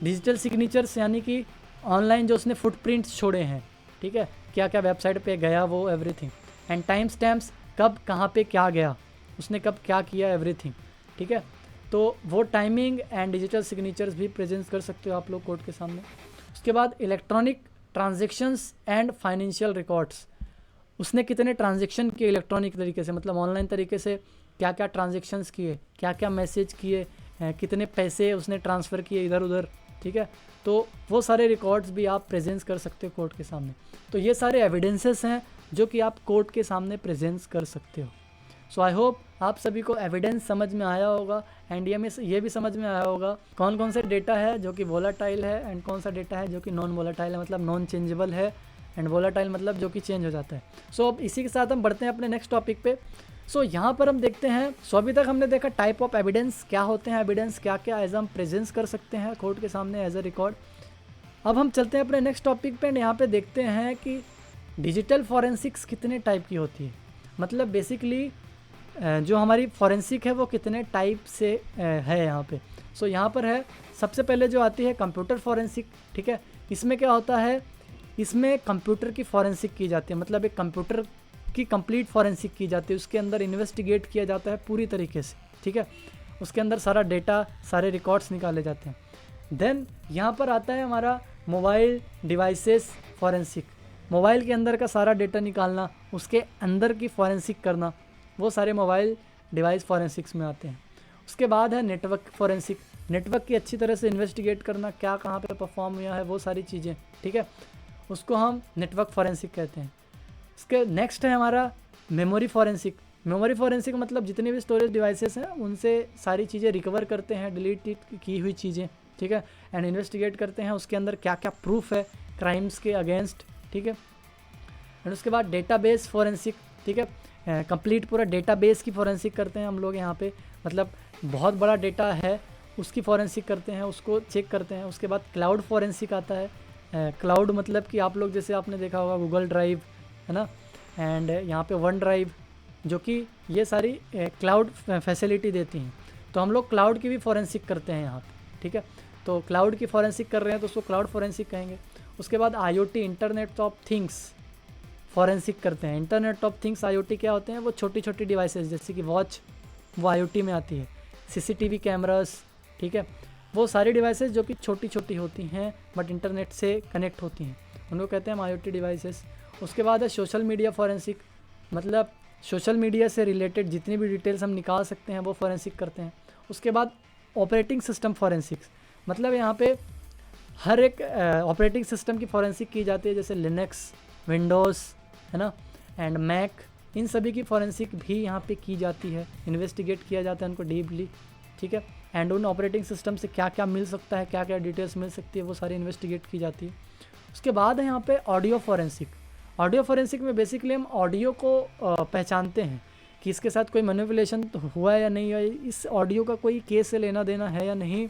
डिजिटल सिग्नेचर्स यानी कि ऑनलाइन जो उसने फुटप्रिंट्स छोड़े हैं, ठीक है, क्या क्या वेबसाइट पे गया वो एवरीथिंग। एंड टाइम स्टैम्प्स, कब कहाँ पे क्या गया, उसने कब क्या किया, एवरीथिंग, ठीक है। तो वो टाइमिंग एंड डिजिटल सिग्नेचर्स भी प्रेजेंट कर सकते हो आप लोग कोर्ट के सामने। उसके बाद electronic transactions and financial records. उसने कितने ट्रांजेक्शन किए इलेक्ट्रॉनिक तरीके से, मतलब ऑनलाइन तरीके से क्या क्या ट्रांजेक्शन्स किए, क्या क्या मैसेज किए, कितने पैसे उसने ट्रांसफ़र किए इधर उधर, ठीक है। तो वो सारे रिकॉर्ड्स भी आप प्रेजेंस कर सकते हो कोर्ट के सामने। तो ये सारे एविडेंसेस हैं जो कि आप कोर्ट के सामने प्रेजेंस कर सकते हो। सो आई होप आप सभी को एविडेंस समझ में आया होगा एंड ये भी समझ में आया होगा कौन कौन से डेटा है जो कि वोलाटाइल है एंड कौन सा डेटा है जो कि नॉन वोलाटाइल है, मतलब नॉन चेंजेबल है, एंड वोलाटाइल मतलब जो कि चेंज हो जाता है। सो अब इसी के साथ हम बढ़ते हैं अपने नेक्स्ट टॉपिक पे। सो यहाँ पर हम देखते हैं, सो अभी तक हमने देखा टाइप ऑफ एविडेंस क्या होते हैं, एविडेंस क्या क्या एज हम प्रेजेंस कर सकते हैं कोर्ट के सामने एज अ रिकॉर्ड। अब हम चलते हैं अपने नेक्स्ट टॉपिक पे एंड यहाँ पे देखते हैं कि डिजिटल फॉरेंसिक्स कितने टाइप की होती है, मतलब बेसिकली जो हमारी फॉरेंसिक है वो कितने टाइप से है यहाँ पे। सो यहाँ पर है सबसे पहले जो आती है कंप्यूटर फॉरेंसिक, ठीक है। इसमें क्या होता है, इसमें कंप्यूटर की फॉरेंसिक की जाती है, मतलब एक कंप्यूटर की कंप्लीट फॉरेंसिक की जाती है, उसके अंदर इन्वेस्टिगेट किया जाता है पूरी तरीके से, ठीक है। उसके अंदर सारा डेटा, सारे रिकॉर्ड्स निकाले जाते हैं। देन यहाँ पर आता है हमारा मोबाइल डिवाइसेस फॉरेंसिक। मोबाइल के अंदर का सारा डेटा निकालना, उसके अंदर की फॉरेंसिक करना, वो सारे मोबाइल डिवाइस फॉरेंसिक्स में आते हैं। उसके बाद है नेटवर्क फॉरेंसिक, नेटवर्क की अच्छी तरह से इन्वेस्टिगेट करना, क्या कहाँ पे परफॉर्म हुआ है, वो सारी चीज़ें, ठीक है, उसको हम नेटवर्क फॉरेंसिक कहते हैं। इसके नेक्स्ट है हमारा मेमोरी फॉरेंसिक। मेमोरी फॉरेंसिक मतलब जितनी भी स्टोरेज डिवाइसेस हैं उनसे सारी चीज़ें रिकवर करते हैं, डिलीट की हुई चीज़ें, ठीक है, एंड इन्वेस्टिगेट करते हैं उसके अंदर क्या क्या प्रूफ है क्राइम्स के अगेंस्ट, ठीक है। एंड उसके बाद डेटाबेस फॉरेंसिक, ठीक है, कंप्लीट पूरा डेटाबेस की फॉरेंसिक करते हैं हम लोग यहाँ पे, मतलब बहुत बड़ा डेटा है उसकी फॉरेंसिक करते हैं, उसको चेक करते हैं। उसके बाद क्लाउड फॉरेंसिक आता है। क्लाउड मतलब कि आप लोग जैसे आपने देखा होगा गूगल ड्राइव, है ना, एंड यहाँ पे वन ड्राइव, जो कि ये सारी क्लाउड फैसिलिटी देती हैं। तो हम लोग क्लाउड की भी फॉरेंसिक करते हैं यहाँ पे, ठीक है। तो क्लाउड की फॉरेंसिक कर रहे हैं तो उसको क्लाउड फॉरेंसिक कहेंगे। उसके बाद IoT internet of things forensic करते हैं। इंटरनेट ऑफ थिंग्स IoT क्या होते हैं, वो छोटी छोटी डिवाइसेस जैसे कि वॉच, वो IoT में आती है। CCTV कैमरास, ठीक है, वो सारी डिवाइसेस जो कि छोटी छोटी होती हैं बट इंटरनेट से कनेक्ट होती हैं, उनको कहते हैं हम IoT डिवाइसेस। उसके बाद है सोशल मीडिया फॉरेंसिक, मतलब सोशल मीडिया से रिलेटेड जितनी भी डिटेल्स हम निकाल सकते हैं वो फॉरेंसिक करते हैं। उसके बाद ऑपरेटिंग सिस्टम फॉरेंसिक्स, मतलब यहाँ पे हर एक ऑपरेटिंग सिस्टम की फॉरेंसिक की जाती है, जैसे लिनक्स, विंडोज़, है ना, एंड मैक, इन सभी की फॉरेंसिक भी यहाँ पे की जाती है, इन्वेस्टिगेट किया जाता है उनको डीपली, ठीक है। एंड उन ऑपरेटिंग सिस्टम से क्या क्या मिल सकता है, क्या क्या डिटेल्स मिल सकती है, वो सारी इन्वेस्टिगेट की जाती है। उसके बाद है यहाँ पे ऑडियो फॉरेंसिक। ऑडियो फॉरेंसिक में बेसिकली हम ऑडियो को पहचानते हैं कि इसके साथ कोई मैनिपुलेशन हुआ है या नहीं है, इस ऑडियो का कोई केस से लेना देना है या नहीं,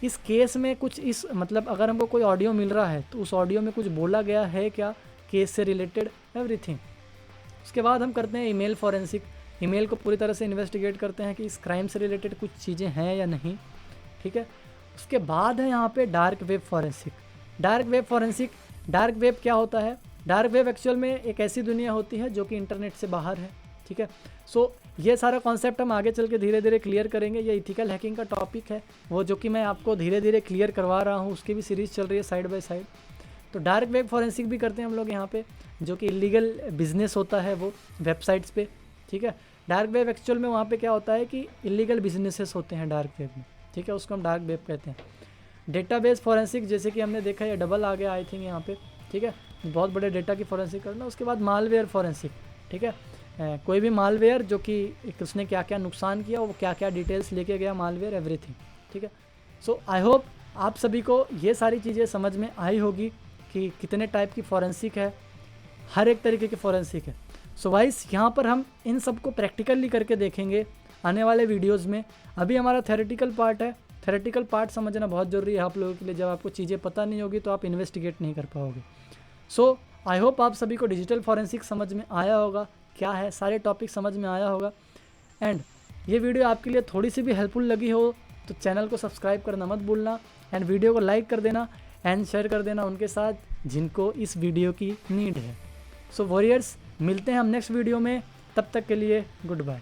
इस केस में कुछ इस मतलब अगर हमको कोई ऑडियो मिल रहा है तो उस ऑडियो में कुछ बोला गया है क्या केस से रिलेटेड, एवरीथिंग। उसके बाद हम करते हैं ईमेल फॉरेंसिक। ईमेल को पूरी तरह से इन्वेस्टिगेट करते हैं कि इस क्राइम से रिलेटेड कुछ चीज़ें हैं या नहीं, ठीक है। उसके बाद है यहाँ पे dark web forensic. Dark web forensic, dark web क्या होता है, डार्क वेब एक्चुअल में एक ऐसी दुनिया होती है जो कि इंटरनेट से बाहर है, ठीक है। सो ये सारा कॉन्सेप्ट हम आगे चल के धीरे धीरे क्लियर करेंगे। ये इथिकल हैकिंग का टॉपिक है, वो जो कि मैं आपको धीरे धीरे क्लियर करवा रहा हूँ, उसकी भी सीरीज़ चल रही है साइड बाय साइड। तो डार्क वेब फॉरेंसिक भी करते हैं हम लोग यहाँ पे, जो कि इलीगल बिजनेस होता है वो वेबसाइट्स पे, ठीक है। डार्क वेब एक्चुअल में वहाँ पे क्या होता है कि इलीगल बिजनेसेस होते हैं डार्क वेब में, ठीक है, उसको हम डार्क वेब कहते हैं। डेटाबेस फॉरेंसिक जैसे कि हमने देखा ये डबल आ गया आई थिंक यहाँ पे, ठीक है, बहुत बड़े डेटा की फॉरेंसिक करना। उसके बाद मालवेयर फॉरेंसिक, ठीक है, कोई भी मालवेयर जो कि उसने क्या क्या नुकसान किया, वो क्या क्या डिटेल्स लेके गया, मालवेयर एवरीथिंग, ठीक है। सो आई होप आप सभी को ये सारी चीज़ें समझ में आई होगी कि कितने टाइप की फॉरेंसिक है, हर एक तरीके की फॉरेंसिक है। सो वाइस यहाँ पर हम इन सब को प्रैक्टिकली करके देखेंगे आने वाले वीडियोज़ में। अभी हमारा थेरेटिकल पार्ट है, थेरेटिकल पार्ट समझना बहुत ज़रूरी है आप लोगों के लिए। जब आपको चीज़ें पता नहीं होगी तो आप इन्वेस्टिगेट नहीं कर पाओगे। सो आई होप आप सभी को डिजिटल फॉरेंसिक समझ में आया होगा, क्या है सारे टॉपिक समझ में आया होगा। एंड ये वीडियो आपके लिए थोड़ी सी भी हेल्पफुल लगी हो तो चैनल को सब्सक्राइब करना मत भूलना, एंड वीडियो को लाइक कर देना एंड शेयर कर देना उनके साथ जिनको इस वीडियो की नीड है। सो वॉरियर्स, मिलते हैं हम नेक्स्ट वीडियो में, तब तक के लिए गुड बाय।